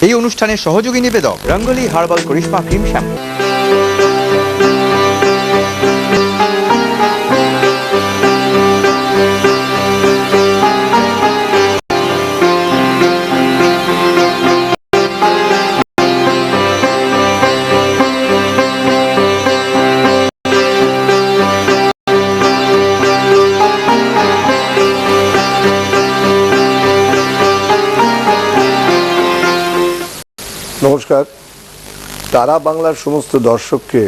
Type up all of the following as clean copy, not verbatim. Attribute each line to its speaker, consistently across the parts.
Speaker 1: এই অনুষ্ঠানের সহযোগী নিবেদক rangoli herbal Karishma cream shampoo.
Speaker 2: নমস্কার, তারা বাংলার সমস্ত দর্শককে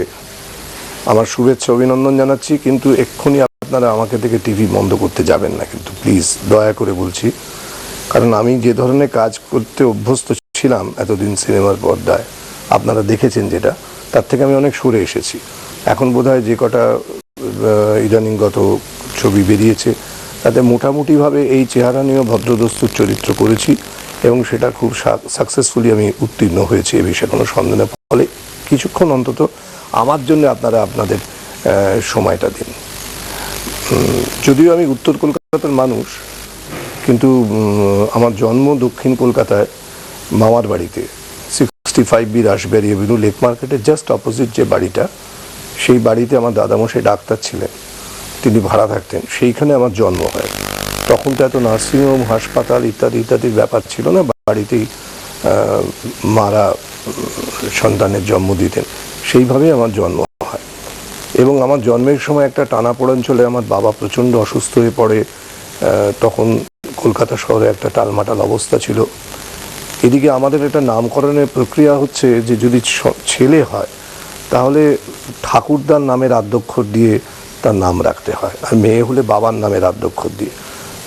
Speaker 2: আমার শুভেচ্ছা অভিনন্দন জানাচ্ছি। কিন্তু এক্ষুনি আপনারা আমাকে থেকে টিভি বন্ধ করতে যাবেন না, কিন্তু প্লিজ দয়া করে বলছি, কারণ আমি যে ধরনের কাজ করতে অভ্যস্ত ছিলাম এতদিন সিনেমার পর্দায়, আপনারা দেখেছেন যেটা, তার থেকে আমি অনেক সরে এসেছি। এখন বোধহয় যে কটা ইদানিংগত ছবি বেরিয়েছে তাতে মোটামুটিভাবে এই চেহারা নিয়েও ভদ্রদস্তুর চরিত্র করেছি এবং সেটা খুব সাকসেসফুলি আমি উত্তীর্ণ হয়েছি, এ বিষয়ে কোনো সন্দেহ নেই। ফলে কিছুক্ষণ অন্তত আমার জন্য আপনারা আপনাদের সময়টা দিন। যদিও আমি উত্তর কলকাতার মানুষ, কিন্তু আমার জন্ম দক্ষিণ কলকাতায় মামার বাড়িতে 65B রাসবেরি এভিনিউ, লেক মার্কেটের জাস্ট অপোজিট যে বাড়িটা, সেই বাড়িতে আমার দাদামশাই ডাক্তার ছিলেন, তিনি ভাড়া থাকতেন, সেইখানে আমার জন্ম হয়। তখন তো এত নার্সিংহোম, হাসপাতাল ইত্যাদি ইত্যাদির ব্যাপার ছিল না, বাড়িতেই মারা সন্তানের জন্ম দিতেন, সেইভাবেই আমার জন্ম হয়। এবং আমার জন্মের সময় একটা টানাপোড়েন চলে, আমার বাবা প্রচণ্ড অসুস্থ হয়ে পড়ে। তখন কলকাতা শহরে একটা টালমাটাল অবস্থা ছিল। এদিকে আমাদের একটা নামকরণের প্রক্রিয়া হচ্ছে যে যদি ছেলে হয় তাহলে ঠাকুরদার নামের আদ্যক্ষর দিয়ে তার নাম রাখতে হয়, আর মেয়ে হলে বাবার নামের আদ্যক্ষর দিয়ে।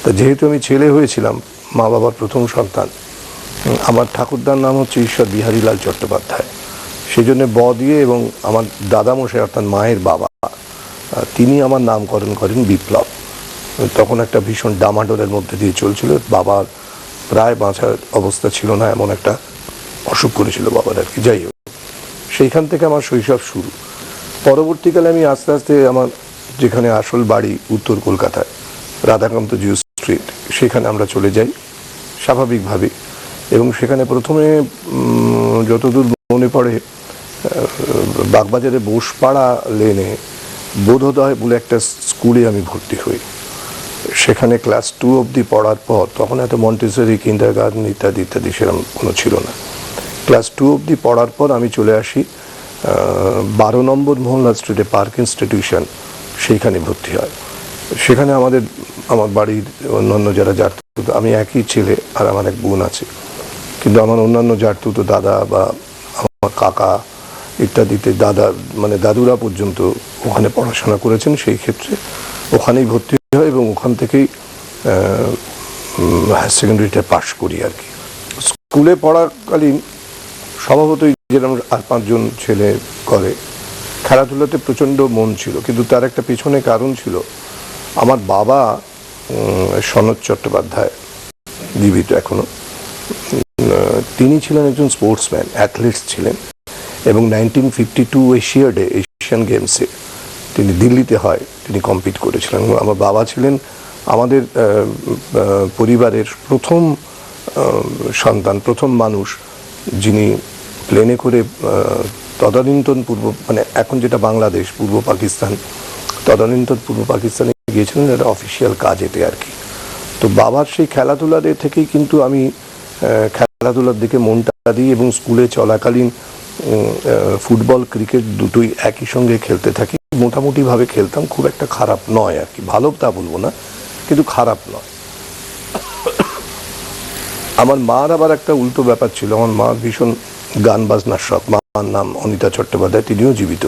Speaker 2: তা যেহেতু আমি ছেলে হয়েছিলাম, মা বাবার প্রথম সন্তান, আমার ঠাকুরদার নাম হচ্ছে ঈশ্বর বিহারীলাল চট্টোপাধ্যায়, সেই জন্য ব দিয়ে, এবং আমার দাদামশাই অর্থাৎ মায়ের বাবা, তিনি আমার নামকরণ করেন বিপ্লব। তখন একটা ভীষণ ডামাডোলের মধ্যে দিয়ে চলছিল, বাবার প্রায় বাঁচার অবস্থা ছিল না, এমন একটা অসুখ করেছিল বাবার আর কি। যাই হোক, সেইখান থেকে আমার শৈশব শুরু। পরবর্তীকালে আমি আস্তে আস্তে আমার যেখানে আসল বাড়ি উত্তর কলকাতায় রাধাকান্ত জিউ স্ট্রিট, সেখানে আমরা চলে যাই স্বাভাবিকভাবে। এবং সেখানে প্রথমে যতদূর মনে পড়ে বাগবাজারে বোসপাড়া লেনে বোধোদয় বলে একটা স্কুলে আমি ভর্তি হই। সেখানে ক্লাস 2 অবধি পড়ার পর, তখন এত মন্টেসরি, কিন্ডারগার্টেন ইত্যাদি ইত্যাদি সেরকম কোনো ছিল না। ক্লাস 2 অবধি পড়ার পর আমি চলে আসি 12 নম্বর মোহনলাল স্ট্রিটে পার্ক ইনস্টিটিউশন, সেইখানে ভর্তি হয়। সেখানে আমার বাড়ির অন্যান্য যারা জাততুতো, আমি একই ছেলে আর আমার এক বোন আছে, কিন্তু আমার অন্যান্য জাততুতো দাদা বা আমার কাকা ইত্যাদিতে দাদুরা পর্যন্ত ওখানে পড়াশোনা করেছেন। সেই ক্ষেত্রে ওখানেই ভর্তি হয় এবং ওখান থেকেই হায়ার সেকেন্ডারিটা পাশ করি আর কি। স্কুলে পড়াকালীন স্বভাবতই যেরকম আর 5 জন ছেলে করে, খেলাধুলাতে প্রচণ্ড মন ছিল, কিন্তু তার একটা পেছনে কারণ ছিল। আমার বাবা সনৎ চট্টোপাধ্যায়, জীবিত এখনো, তিনি ছিলেন একজন স্পোর্টসম্যান, অ্যাথলিটস ছিলেন, এবং 1952 এশিয়ান গেমসে তিনি দিল্লিতে হয়, তিনি কম্পিট করেছিলেন। আমার বাবা ছিলেন আমাদের পরিবারের প্রথম সন্তান, প্রথম মানুষ যিনি প্লেনে করে তদানীন্তন এখন যেটা বাংলাদেশ, পূর্ব পাকিস্তান, তদানীন্তন পূর্ব পাকিস্তানে গিয়েছিলেন একটা অফিসিয়াল কাজেতে আর কি। তো বাবার সেই খেলাধুলার থেকেই কিন্তু আমি খেলাধুলার দিকে মনটা দিই, এবং স্কুলে চলাকালীন ফুটবল ক্রিকেট দুটোই একই সঙ্গে খেলতে থাকি। মোটামুটিভাবে খেলতাম, খুব একটা খারাপ নয় আর কি, ভালো তা বলবো না, কিন্তু খারাপ নয়। আমার মার আবার একটা উল্টো ব্যাপার ছিল, আমার মা ভীষণ গান বাজনার শখ। মার নাম অনিতা চট্টোপাধ্যায়, তিনিও জীবিত।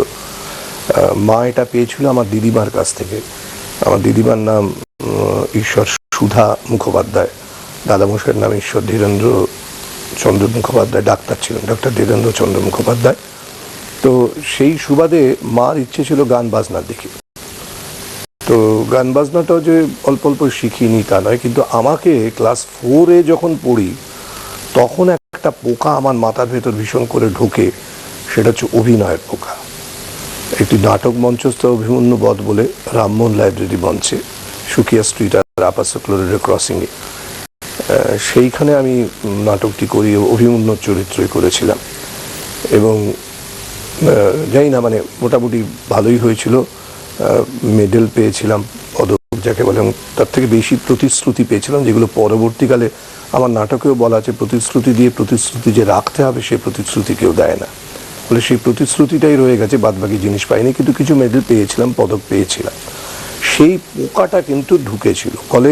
Speaker 2: মা এটা পেয়েছিল আমার দিদিমার কাছ থেকে। আমার দিদিমার নাম ঈশ্বর সুধা মুখোপাধ্যায়, দাদামশাইয়ের নাম ঈশ্বর ধীরেন্দ্র চন্দ্র মুখোপাধ্যায়, ডাক্তার ছিলেন, ডক্টর ধীরেন্দ্র চন্দ্র মুখোপাধ্যায়। তো সেই সুবাদে মার ইচ্ছে ছিল গান বাজনার দিকে। তো গান বাজনাটাও যে অল্প অল্প শিখিনি তা নয়, কিন্তু আমাকে ক্লাস 4-এ যখন পড়ি, তখন একটা পোকা আমার মাথার ভেতর ভীষণ করে ঢোকে, সেটা হচ্ছে অভিনয়ের পোকা। একটি নাটক মঞ্চস্থ অভিমন্যু বধ বলে রামমোহন লাইব্রেরি মঞ্চে, সুকিয়া স্ট্রিট আর আপার সার্কুলার ক্রসিংয়ে, সেইখানে আমি নাটকটি করি, অভিমন্যুর চরিত্রই করেছিলাম এবং জানি না মানে মোটামুটি ভালোই হয়েছিল, মেডেল পেয়েছিলাম, পদক যাকে বলে, এবং তার থেকে বেশি প্রতিশ্রুতি পেয়েছিলাম, যেগুলো পরবর্তীকালে আমার নাটকেও বলা আছে, প্রতিশ্রুতি দিয়ে প্রতিশ্রুতি যে রাখতে হবে সে প্রতিশ্রুতি কেউ দেয় না, ফলে সেই প্রতিশ্রুতিটাই রয়ে গেছে, বাদবাকি জিনিস পাইনি, কিন্তু কিছু মেডেল পেয়েছিলাম, পদক পেয়েছিলাম। সেই পোকাটা কিন্তু ঢুকেছিল, ফলে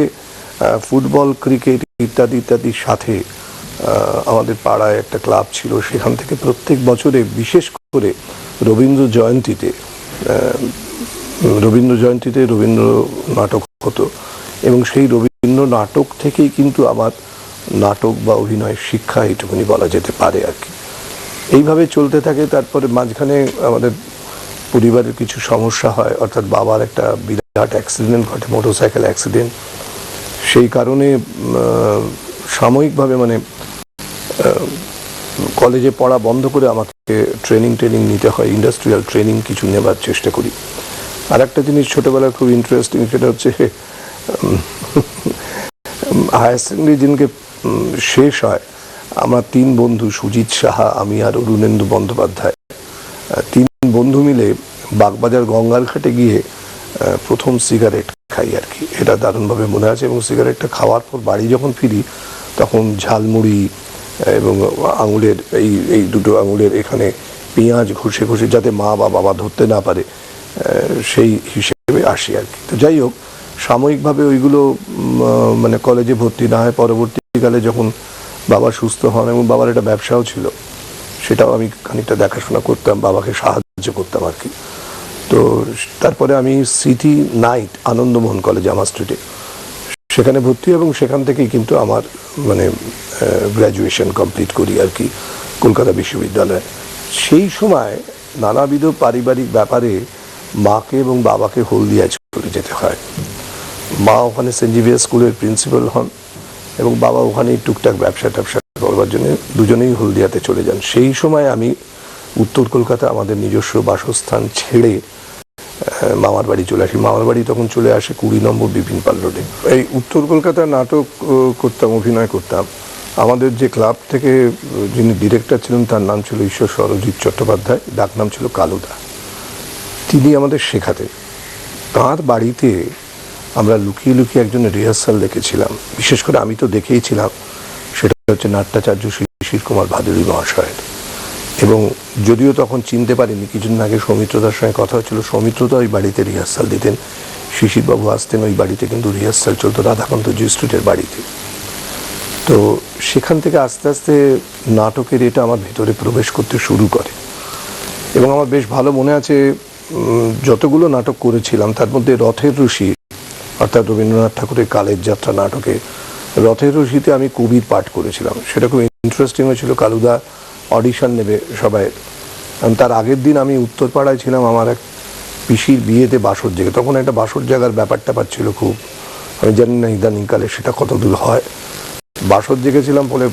Speaker 2: ফুটবল, ক্রিকেট ইত্যাদি ইত্যাদির সাথে আমাদের পাড়ায় একটা ক্লাব ছিল, সেখান থেকে প্রত্যেক বছরে বিশেষ করে রবীন্দ্র জয়ন্তীতে রবীন্দ্র নাটক হতো, এবং সেই রবীন্দ্র নাটক থেকেই কিন্তু আমার নাটক বা অভিনয় শিক্ষা এইটুকুনি বলা যেতে পারে আর কি। এইভাবে চলতে থাকে। তারপরে মাঝখানে আমাদের পরিবারের কিছু সমস্যা হয়, অর্থাৎ বাবার একটা বিরাট অ্যাক্সিডেন্ট ঘটে, মোটরসাইকেল অ্যাক্সিডেন্ট। সেই কারণে সাময়িকভাবে মানে কলেজে পড়া বন্ধ করে আমাকে ট্রেনিং নিতে হয়, ইন্ডাস্ট্রিয়াল ট্রেনিং কিছু নেবার চেষ্টা করি। আর একটা জিনিস ছোটবেলায় খুব ইন্টারেস্টিং, সেটা হচ্ছে হায়ার সেকেন্ডারি দিনকে শেষ হয়, আমরা তিন বন্ধু, সুজিত সাহা, আমি আর অরুণেন্দু বন্দ্যোপাধ্যায়, তিন বন্ধু মিলে বাগবাজার গঙ্গার ঘাটে গিয়ে প্রথম সিগারেট খাই আর কি। এটা দারুণভাবে মনে আছে। এবং সিগারেটটা খাওয়ার পর বাড়ি যখন ফিরি তখন ঝালমুড়ি এবং আঙুলের এই দুটো আঙুলের এখানে পেঁয়াজ ঘষে ঘষে, যাতে মা বা বাবা ধরতে না পারে, সেই হিসেবে আসি আর কি। তো যাই হোক, সাময়িকভাবে ওইগুলো মানে কলেজে ভর্তি না হয়, পরবর্তীকালে যখন বাবা সুস্থ হন, এবং বাবার একটা ব্যবসাও ছিল, সেটাও আমি খানিকটা দেখাশোনা করতাম, বাবাকে সাহায্য করতাম আর কি। তো তারপরে আমি সিটি নাইট আনন্দমোহন কলেজ আমার স্ট্রিটে, সেখানে ভর্তি, এবং সেখান থেকেই কিন্তু আমার মানে গ্র্যাজুয়েশন কমপ্লিট করি আর কি, কলকাতা বিশ্ববিদ্যালয়ে। সেই সময় নানাবিধ পারিবারিক ব্যাপারে মাকে এবং বাবাকে হলদিয়া চলে যেতে হয়। মা ওখানে সেন্ট জেভিয়ার স্কুলের প্রিন্সিপাল হন, এবং বাবা ওখানেই টুকটাক ব্যবসা করবার জন্য দুজনেই হলদিয়াতে চলে যান। সেই সময় আমি উত্তর কলকাতা আমাদের নিজস্ব বাসস্থান ছেড়ে মামার বাড়ি চলে আসি। মামার বাড়ি তখন চলে আসে 20 নম্বর বিপিন পাল রোডে। এই উত্তর কলকাতায় নাটক করতাম, অভিনয় করতাম। আমাদের যে ক্লাব থেকে যিনি ডিরেক্টর ছিলেন তার নাম ছিল ঈশ্বর সরজিৎ চট্টোপাধ্যায়, ডাক নাম ছিল কালুদা। তিনি আমাদের শেখাতেন। তাঁর বাড়িতে আমরা লুকিয়ে লুকিয়ে একজনের রিহার্সাল দেখেছিলাম। বিশেষ করে আমি তো দেখেইছিলাম, সেটা হচ্ছে নাট্যাচার্য শিশির কুমার ভাদুড়ী মহাশয়ের। এবং যদিও তখন চিনতে পারিনি, কিছুদিন আগে সৌমিত্রদার সঙ্গে কথা হচ্ছিল, সৌমিত্রদা ওই বাড়িতে রিহার্সাল দিতেন, শিশিরবাবু আসতেন ওই বাড়িতে, কিন্তু রিহার্সাল চলতো রাধাকান্ত জি স্ট্রিটের বাড়িতে। তো সেখান থেকে আস্তে আস্তে নাটকের এটা আমার ভেতরে প্রবেশ করতে শুরু করে, এবং আমার বেশ ভালো মনে আছে যতগুলো নাটক করেছিলাম তার মধ্যে রথের ঋষি, অর্থাৎ রবীন্দ্রনাথ ঠাকুরের কালের যাত্রা নাটকে রথের ঋষিতে আমি কবির পাঠ করেছিলাম। সেটা খুব ইন্টারেস্টিং হয়েছিল। কালুদা অডিশন নেবে সবাই। তার আগের দিন আমি উত্তরপাড়ায় ছিলাম আমার এক পিসির বিয়েতে বাসর জেগে। তখন একটা বাসর জায়গার ব্যাপারটা পাচ্ছিল খুব, আমি জানি না ইদানিংকালে সেটা কত দূর হয়। বাসর জেগেছিলাম, বলে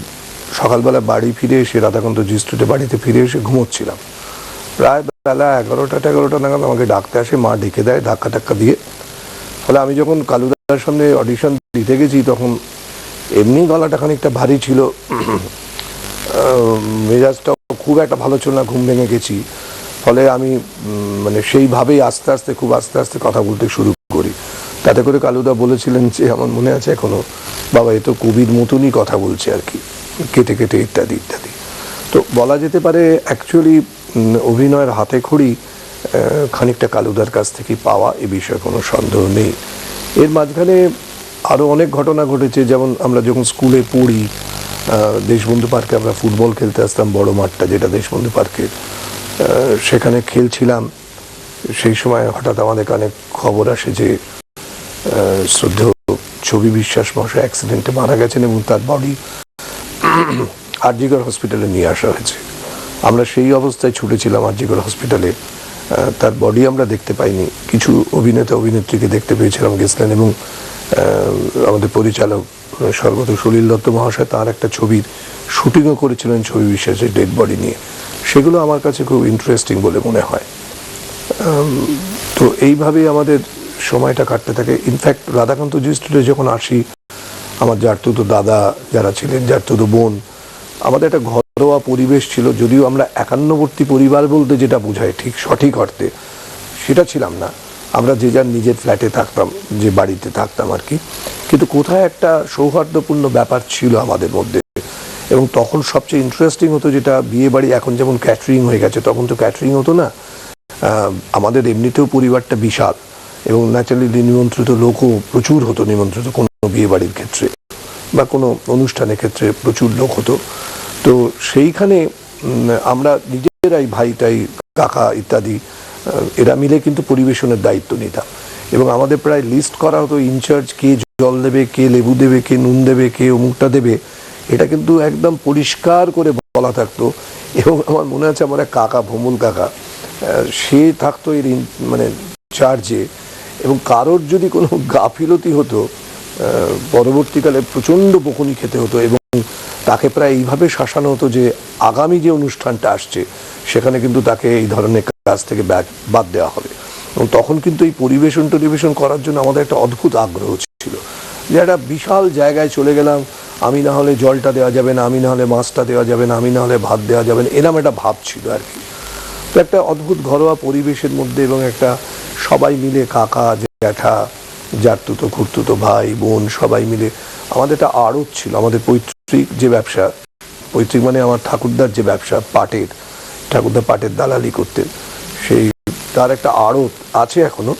Speaker 2: সকালবেলা বাড়ি ফিরে এসে রাধাকান্ত জি স্ট্রিটে বাড়িতে ফিরে এসে ঘুমোচ্ছিলাম। প্রায় বেলা 11টা নাগাদ আমাকে ডাকতে আসে, মা ডেকে দেয় ধাক্কা টাক্কা দিয়ে। ফলে আমি যখন কালুদার সামনে অডিশন দিতে গেছি তখন এমনি গলাটা খানিকটা ভারী ছিল, মেজাজটাও খুব একটা ভালো ছিল না, ঘুম ভেঙে গেছি। ফলে আমি মানে সেইভাবেই আস্তে আস্তে কথা বলতে শুরু করি। তাতে করে কালুদা বলেছিলেন যে, আমার মনে আছে এখনো, বাবা এ তো কবির মতনই কথা বলছে আর কি, কেটে কেটে ইত্যাদি ইত্যাদি। তো বলা যেতে পারে অ্যাকচুয়ালি অভিনয়ের হাতে খড়ি খানিকটা কালুদার কাছ থেকে পাওয়া, এ বিষয়ে কোনো সন্দেহ নেই। এর মাঝখানে আরও অনেক ঘটনা ঘটেছে। যেমন আমরা যখন স্কুলে পড়ি, দেশবন্ধু পার্কে আমরা ফুটবল খেলতে আসতাম, বড় মাঠটা যেটা দেশবন্ধু পার্কের, সেখানে খেলছিলাম। সেই সময় হঠাৎ আমাদের কানে খবর আসে যে শ্রদ্ধেয় ছবি বিশ্বাস মহাশয় অ্যাক্সিডেন্টে মারা গেছেন, এবং তার বডি আরজিকর হসপিটালে নিয়ে আসা হয়েছে। আমরা সেই অবস্থায় ছুটেছিলাম আরজিকর হসপিটালে। তার বডি আমরা দেখতে পাইনি, কিছু অভিনেতা অভিনেত্রীকে দেখতে পেয়েছিলাম, গেছিলেন, এবং আমাদের পরিচালক স্বর্গত সলিল দত্ত মহাশয় তার একটা ছবির শুটিংও করেছিলেন ছবি বিশ্বাসের ডেড বডি নিয়ে। সেগুলো আমার কাছে খুব ইন্টারেস্টিং বলে মনে হয়। তো এইভাবেই আমাদের সময়টা কাটতে থাকে। ইনফ্যাক্ট রাধাকান্ত জি স্ট্রিটে যখন আসি, আমার জারতুতো দাদা যারা ছিলেন, জারতুতো বোন, আমাদের একটা ঘরোয়া পরিবেশ ছিল। যদিও আমরা একান্নবর্তী পরিবার বলতে যেটা বোঝায় ঠিক সঠিক অর্থে সেটা ছিলাম না, আমরা যে যার নিজের ফ্ল্যাটে থাকতাম, যে বাড়িতে থাকতাম আর কি, কিন্তু কোথায় একটা সৌহার্দ্যপূর্ণ ব্যাপার ছিল আমাদের মধ্যে। এবং তখন সবচেয়ে ইন্টারেস্টিং হতো যেটা, বিয়ে বাড়ি এখন যেমন ক্যাটারিং হয়ে গেছে, তখন তো ক্যাটারিং হতো না। আমাদের এমনিতেও পরিবারটা বিশাল এবং ন্যাচারালি নিমন্ত্রিত লোকও প্রচুর হতো, নিমন্ত্রিত কোনো বিয়ে বাড়ির ক্ষেত্রে বা কোনো অনুষ্ঠানের ক্ষেত্রে প্রচুর লোক হতো। তো সেইখানে আমরা নিজেরাই, ভাইটাই, কাকা ইত্যাদি এরা মিলে কিন্তু পরিবেশনের দায়িত্ব নিতাম। এবং আমাদের প্রায় লিস্ট করা হতো ইনচার্জ, কে জল দেবে, কে লেবু দেবে, কে নুন দেবে, কে অমুকটা দেবে, এটা কিন্তু একদম পরিষ্কার করে বলা থাকতো। এবং আমার মনে আছে আমার এক কাকা, ভোমল কাকা, সে থাকতো এর মানে চার্জে, এবং কারোর যদি কোনো গাফিলতি হতো পরবর্তীকালে প্রচণ্ড বকুনি খেতে হতো। এবং তাকে প্রায় এইভাবে শাসানো হতো যে আগামী যে অনুষ্ঠানটা আসছে সেখানে কিন্তু তাকে এই ধরনের কাজ থেকে বাদ দেওয়া হবে। এবং তখন কিন্তু এই পরিবেশন করার জন্য আমাদের একটা অদ্ভুত আগ্রহ ছিল, যে একটা বিশাল জায়গায় চলে গেলাম, আমি না হলে জলটা দেওয়া যাবে না, আমি না হলে মাছটা দেওয়া যাবে না, আমি না হলে ভাত দেওয়া যাবে না, এরকম একটা ভাব ছিল আর কি। তো একটা অদ্ভুত ঘরোয়া পরিবেশের মধ্যে, এবং একটা সবাই মিলে, কাকা, জ্যাঠা, জারতুতো, খুড়তুতো ভাই বোন সবাই মিলে আমাদের একটা আড়ত ছিল। আমাদের পৈতৃক যে ব্যবসা, পৈতৃক মানে আমার ঠাকুরদার যে ব্যবসা পাটের, ঠাকুরদা পাটের দালালি করতেন, সেই তার একটা আড়ত আছে এখনো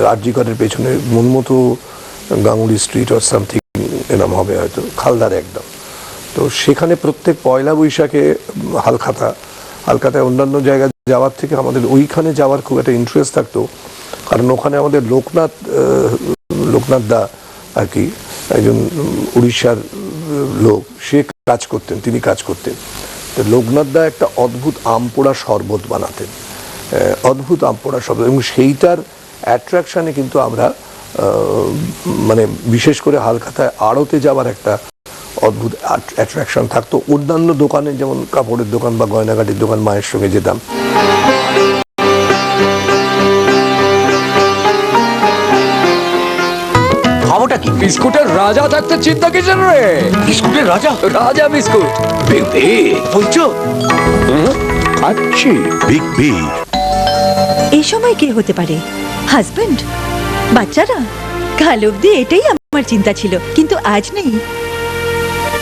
Speaker 2: রাজ্যিকরের পেছনে, মনমতো গাঙ্গুলি স্ট্রিট অর সামথিং এরম হবে হয়তো, খালদার একদম। তো সেখানে প্রত্যেক পয়লা বৈশাখে হালখাতায় অন্যান্য জায়গায় যাওয়ার থেকে আমাদের ওইখানে যাওয়ার খুব একটা ইন্টারেস্ট থাকতো। কারণ ওখানে আমাদের লোকনাথ দা আর কি, একজন উড়িষ্যার লোক, সে তিনি কাজ করতেন। তো লোকনাথ দা একটা অদ্ভুত আমপোড়া শরবত বানাতেন, অদ্ভুত আমপোড়া শরবত, এবং সেইটার অ্যাট্রাকশানে কিন্তু আমরা মানে বিশেষ করে হালখাতায় আড়তে যাওয়ার একটা অদ্ভুত অ্যাট্রাকশন থাকতো। অন্যান্য দোকানে যেমন কাপড়ের দোকান বা গয়নাগাটির দোকান মায়ের সঙ্গে যেতাম।
Speaker 3: খাবোটা কি?
Speaker 4: বিস্কুটের রাজা থাকতে চিন্তা কিসের রে?
Speaker 3: বিস্কুটের রাজা?
Speaker 4: রাজা বিস্কুট।
Speaker 3: বেবে বলছো?
Speaker 4: খাচ্ছি।
Speaker 3: Big B.
Speaker 5: এই সময় কে হতে পারে? হাজবেন্ড? বাচ্চারা? কাল অব্দি এটাই আমার চিন্তা ছিল, কিন্তু আজ নেই।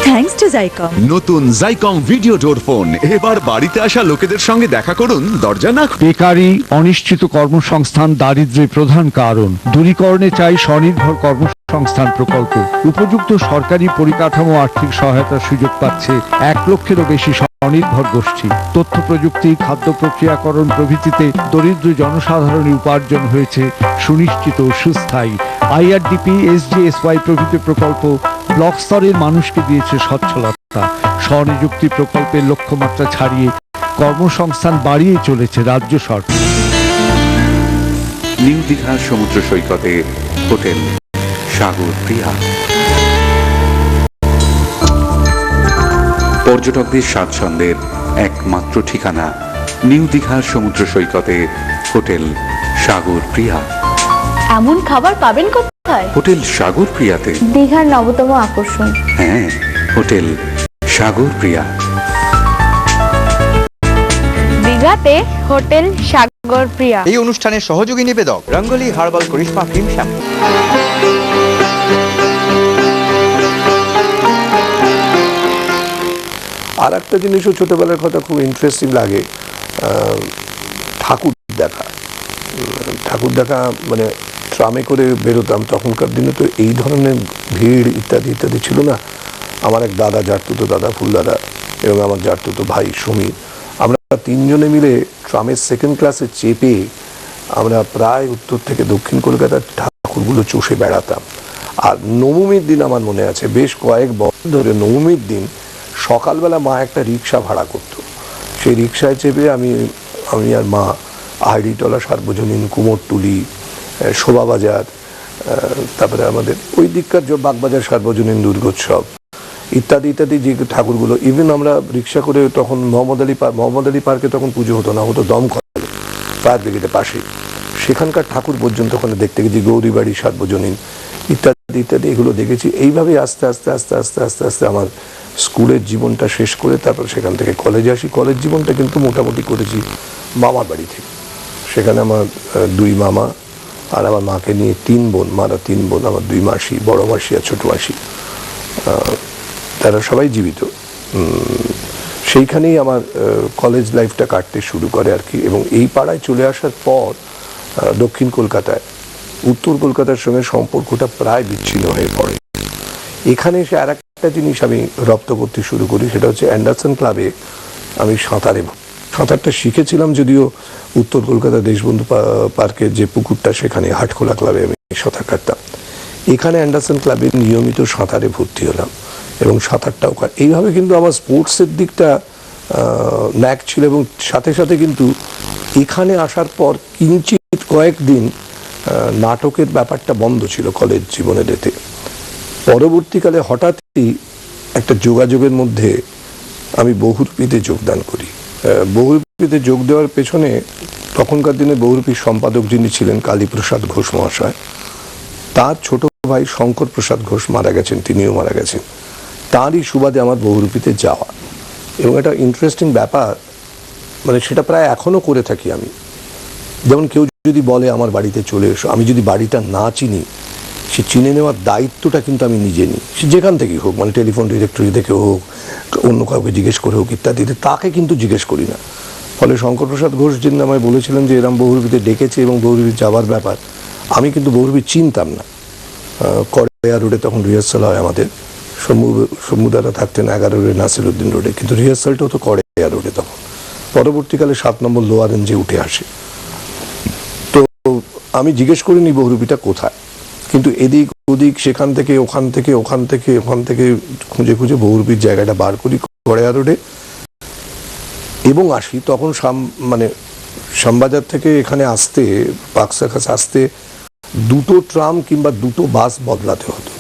Speaker 5: থ্যাঙ্কস টু জাইকম।
Speaker 6: নতুন জাইকম ভিডিও ডোর ফোন, এবার বাড়িতে আসা লোকেদের সঙ্গে দেখা করুন, দরজা না
Speaker 7: বেকারি, অনিশ্চিত কর্মসংস্থান দারিদ্র্যের প্রধান কারণ। দূরীকরণে চাই স্বনির্ভর কর্মসংস্থান প্রকল্প। উপযুক্ত সরকারি পরিকাঠামো, আর্থিক সহায়তার সুযোগ পাচ্ছে 1 লক্ষেরও বেশি স্বনির্ভর গোষ্ঠী। তথ্য প্রযুক্তি, খাদ্য প্রক্রিয়াকরণ প্রভৃতিতে দরিদ্র জনসাধারণের উপার্জন হয়েছে সুনিশ্চিত ও সুস্থায়ী। IRDP, SGSY প্রভৃতি প্রকল্প ব্লক স্তরের মানুষকে দিয়েছে সচ্ছলতা। স্বনিযুক্তি প্রকল্পের লক্ষ্যমাত্রা ছাড়িয়ে কর্মসংস্থান বাড়িয়ে চলেছে রাজ্য সরকার।
Speaker 8: নিউ দীঘার সমুদ্র সৈকতে হোটেল সাগর প্রিয়া, পর্যটকদের স্বাচ্ছন্দ্যের একমাত্র ঠিকানা। নিউ দীঘার সমুদ্র সৈকতে হোটেল সাগর প্রিয়া।
Speaker 9: এমন খাবার পাবেন কোথায়?
Speaker 8: হোটেল সাগর প্রিয়াতে।
Speaker 9: দীঘার নবতম আকর্ষণ।
Speaker 8: হ্যাঁ, হোটেল সাগর প্রিয়া।
Speaker 9: দীঘাতে হোটেল সাগর প্রিয়া।
Speaker 1: এই অনুষ্ঠানের সহযোগী নিবেদক রঙ্গলি হার্বাল করিশ্মা ক্রিম শ্যাম্পু।
Speaker 2: আর একটা জিনিসও ছোটবেলার কথা খুব ইন্টারেস্টিং লাগে, ঠাকুর দেখা মানে ট্রামে করে বেরোতাম। তখনকার দিনে তো এই ধরনের ভিড় ইত্যাদি ইত্যাদি ছিল না। আমার এক দাদা, জারতুতো দাদা ফুলদাদা, এবং আমার জারতুতো ভাই সমীর, আমরা 3 জনে মিলে ট্রামের 2nd ক্লাসে চেপে আমরা প্রায় উত্তর থেকে দক্ষিণ কলকাতার ঠাকুরগুলো চষে বেড়াতাম। আর নবমীর দিন আমার মনে আছে, বেশ কয়েক বছর ধরে নবমীর দিন সকালবেলা মা একটা রিক্সা ভাড়া করতো। সেই রিক্সায় চেপে আমি আর মা আইডিটলা সার্বজনীন, কুমোরটুলি, শোভাবাজার, তারপরে আমাদের ওই দিককার বাগবাজার সার্বজনীন দুর্গোৎসব ইত্যাদি ইত্যাদি যে ঠাকুরগুলো, ইভেন আমরা রিক্সা করে তখন মোহাম্মদ আলী পার্কে তখন পুজো হতো না, হতো দমকল ফায়ার ব্রিগেডের পাশে, সেখানকার ঠাকুর পর্যন্ত ওখানে দেখতে গেছি, গৌরীবাড়ি সার্বজনীন ইত্যাদি ইত্যাদি এগুলো দেখেছি। এইভাবে আস্তে আস্তে আস্তে আস্তে আস্তে আস্তে আমার স্কুলের জীবনটা শেষ করে তারপর সেখান থেকে কলেজে আসি। কলেজ জীবনটা কিন্তু মোটামুটি করেছি মামার বাড়ি থেকে। সেখানে আমার দুই মামা আর আমার মাকে নিয়ে 3 বোন, মারা 3 বোন, আমার 2 মাসি, বড় মাসি আর ছোট মাসি, তারা সবাই জীবিত। সেইখানেই আমার কলেজ লাইফটা কাটতে শুরু করে আর কি। এবং এই পাড়ায় চলে আসার পর দক্ষিণ কলকাতায় উত্তর কলকাতার সঙ্গে সম্পর্কটা প্রায় বিচ্ছিন্ন হয়ে পড়ে। এখানে এসে আর একটা জিনিস আমি রপ্ত করতে শুরু করি, সেটা হচ্ছে অ্যান্ডারসন ক্লাবে আমি সাঁতারটা শিখেছিলাম, যদিও উত্তর কলকাতা দেশবন্ধু পার্কের যে পুকুরটা সেখানে হাটখোলা ক্লাবে আমি সাঁতার কাটতাম। এখানে অ্যান্ডারসন ক্লাবে নিয়মিত সাঁতারে ভর্তি হলাম এবং সাঁতারটাও এইভাবে কিন্তু আমার স্পোর্টসের দিকটা ন্যাক ছিল। এবং সাথে সাথে কিন্তু এখানে আসার পর কিঞ্চিত কয়েকদিন নাটকের ব্যাপারটা বন্ধ ছিল কলেজ জীবনে যেতে। পরবর্তীকালে হঠাৎই একটা যোগাযোগের মধ্যে আমি বহুরূপীতে যোগদান করি। বহুরূপীতে যোগ দেওয়ার পেছনে তখনকার দিনে বহুরূপীর সম্পাদক যিনি ছিলেন কালীপ্রসাদ ঘোষ মহাশয়, তার ছোট ভাই শঙ্কর প্রসাদ ঘোষ মারা গেছেন, তিনিও মারা গেছেন। তারই সুবাদে আমার বহুরূপীতে যাওয়া। এবং একটা ইন্টারেস্টিং ব্যাপার, মানে সেটা প্রায় এখনও করে থাকি আমি। যেমন কেউ যদি বলে আমার বাড়িতে চলে এসো, আমি যদি বাড়িটা না চিনি, সে চিনে নেওয়ার দায়িত্বটা কিন্তু আমি নিজে নিই। সে যেখান থেকেই হোক, মানে টেলিফোন ডিরেক্টরি থেকে হোক, অন্য কাউকে জিজ্ঞেস করে হোক ইত্যাদিতে, তাকে কিন্তু জিজ্ঞেস করি না। ফলে শঙ্কর প্রসাদ ঘোষ যিনি আমায় বলেছিলেন যে এরম বহুরূপীতে ডেকেছে এবং বহুরূপী যাওয়ার ব্যাপার, আমি কিন্তু বহুরূপী চিনতাম না। কড়েয়া রোডে তখন রিহার্সাল হয় আমাদের, সমুদারা থাকতেন 11 রোডে নাসিরউদ্দিন রোডে, কিন্তু রিহার্সালটা হতো কড়েয়া রোডে তখন। পরবর্তীকালে 7 নম্বর লোয়ার রেঞ্জে উঠে আসে। তো আমি জিজ্ঞেস করিনি বহুরূপীটা কোথায়, কিন্তু এদিক ওদিক, সেখান থেকে ওখান থেকে ওখান থেকে ওখান থেকে খুঁজে খুঁজে বহুরূপীর জায়গাটা বার করি কড়েয়া রোডে এবং আসি। তখন মানে শ্যামবাজার থেকে এখানে আসতে, পাকসাখাস আসতে 2টো ট্রাম কিংবা 2টো বাস বদলাতে হতো।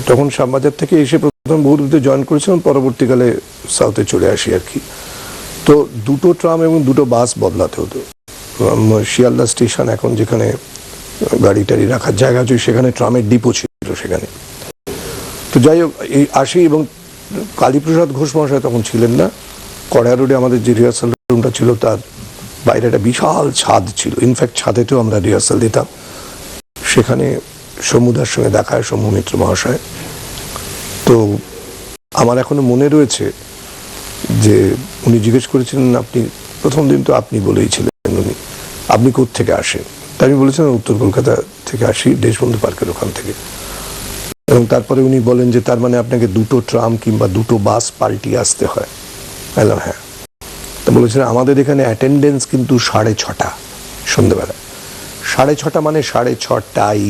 Speaker 2: তখন শ্যামবাজার থেকে এসে প্রথম বহুরূপীতে জয়েন করেছিলাম, পরবর্তীকালে সাউথে চলে আসি আর কি। তো 2টো ট্রাম এবং 2টো বাস বদলাতে হতো। শিয়ালদা স্টেশন এখন যেখানে গাড়ি টাড়ি রাখার জায়গা আছে, সেখানে ট্রামের ডিপো ছিল সেখানে। তো যাই হোক, এই আসি এবং কালীপ্রসাদ ঘোষ মহাশয় তখন ছিলেন না। কড়েয়া রোডে আমাদের যে রিহার্সাল রুমটা ছিল তার বাইরে একটা বিশাল ছাদ ছিল। ইনফ্যাক্ট ছাদেতেও আমরা রিহার্সাল দিতাম। সেখানে সমুদার সঙ্গে দেখা হয়, সৌম্য মিত্র মহাশয়। তো আমার এখনো মনে রয়েছে যে উনি জিজ্ঞেস করেছিলেন, আপনি প্রথম দিন তো আপনি বলেই ছিলেন, উনি আপনি কোত্থেকে আসেন? তাই আমি বলেছিলাম উত্তর কলকাতা থেকে আসি, দেশবন্ধু পার্কের ওখান থেকে। এবং তারপরে উনি বলেন যে তার মানে আপনাকে 2টো ট্রাম কিংবা 2টো বাস পাল্টিয়ে আসতে হয়। বললাম হ্যাঁ। তা বলেছিলেন আমাদের এখানে অ্যাটেন্ডেন্স কিন্তু 6:30 সন্ধ্যেবেলা। 6:30 মানে 6:30টাই।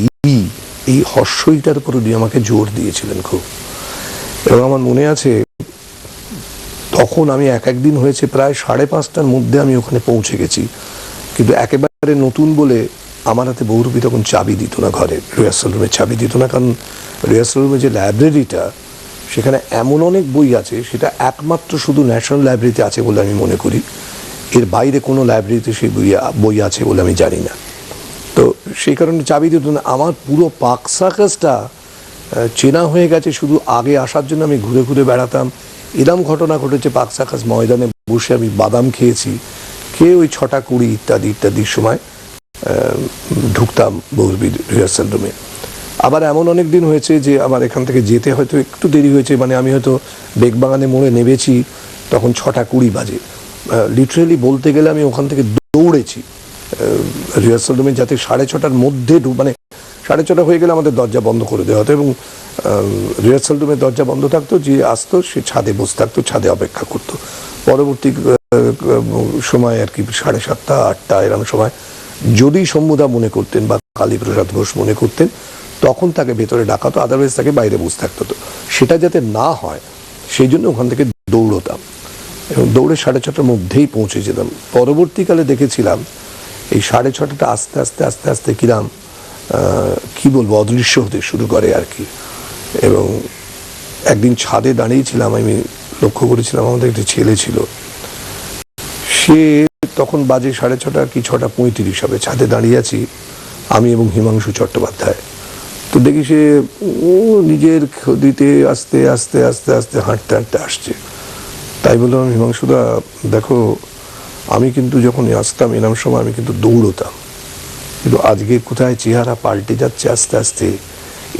Speaker 2: এই হর্ষইটার উপর উনি আমাকে জোর দিয়েছিলেন খুব। এবং আমার মনে আছে তখন আমি একদিন হয়েছে প্রায় 5:30টার মধ্যে আমি ওখানে পৌঁছে গেছি, কিন্তু একেবারে নতুন বলে আমার হাতে বহুরূপী তখন চাবি দিত না, ঘরে রিহার্সাল রুমে চাবি দিত না। কারণ রিহার্সাল রুমে যে লাইব্রেরিটা, সেখানে এমন অনেক বই আছে, সেটা একমাত্র শুধু ন্যাশনাল লাইব্রেরিতে আছে বলে আমি মনে করি। এর বাইরে কোনো লাইব্রেরিতে সেই বই আছে বলে আমি জানি না। তো সেই কারণে চাবি দিত না। আমার পুরো পাকসাকাসটা চেনা হয়ে গেছে, শুধু আগে আসার জন্য আমি ঘুরে ঘুরে বেড়াতাম। এরম ঘটনা ঘটেছে, পাকসাকাস ময়দানে বসে আমি বাদাম খেয়েছি, খেয়ে ওই 6:20 ইত্যাদি ইত্যাদির সময় ঢুকতাম বহুরূপীর রিহার্সাল রুমে। আবার এমন অনেক দিন হয়েছে যে আমার এখান থেকে যেতে হয়তো একটু দেরি হয়েছে, মানে আমি হয়তো বেগবাগানে মোড়ে নেমেছি, তখন 6:20 বাজে। লিটারেলি বলতে গেলে আমি ওখান থেকে দৌড়েছি রিহার্সাল রুমে, যাতে 6:30টার মধ্যে মানে 6:30 হয়ে গেলে আমাদের দরজা বন্ধ করে দেওয়া হতো। এবং রিহার্সাল রুমের দরজা বন্ধ থাকতো, যে আসতো সে ছাদে বসে থাকতো, ছাদে অপেক্ষা করতো। পরবর্তী সময় আর কি 7:30, 8টা এরকম সময় যদি শম্ভুদা মনে করতেন বা কালীপ্রসাদ ঘোষ মনে করতেন, তখন তাকে ভেতরে ডাকাতো, আদারওয়াইজ তাকে বাইরে বসে থাকতো। তো সেটা যাতে না হয় সেই জন্য ওখান থেকে দৌড়তাম এবং দৌড়ে 6:30টার মধ্যেই পৌঁছে যেতাম। পরবর্তীকালে দেখেছিলাম এই 6:30টা আস্তে আস্তে আস্তে আস্তে কিরাম কি বলবো অদৃশ্য হতে শুরু করে আর কি। এবং একদিন ছাদে দাঁড়িয়েছিলাম, আমি লক্ষ্য করেছিলাম আমাদের একটি ছেলে ছিল, সে তখন বাজে 6:30 কি 6:35 হবে, ছাদে দাঁড়িয়ে আছি আমি এবং হিমাংশু চট্টোপাধ্যায়। তো দেখি সে নিজের দিতে আস্তে আস্তে আস্তে আস্তে হাঁটতে হাঁটতে আসছে। তাই বললাম, হিমাংশুদা দেখো, আমি কিন্তু যখন আসতাম এরম সময় আমি কিন্তু দৌড়তাম, কিন্তু আজকে কোথায় চেহারা পাল্টে যাচ্ছে আস্তে আস্তে।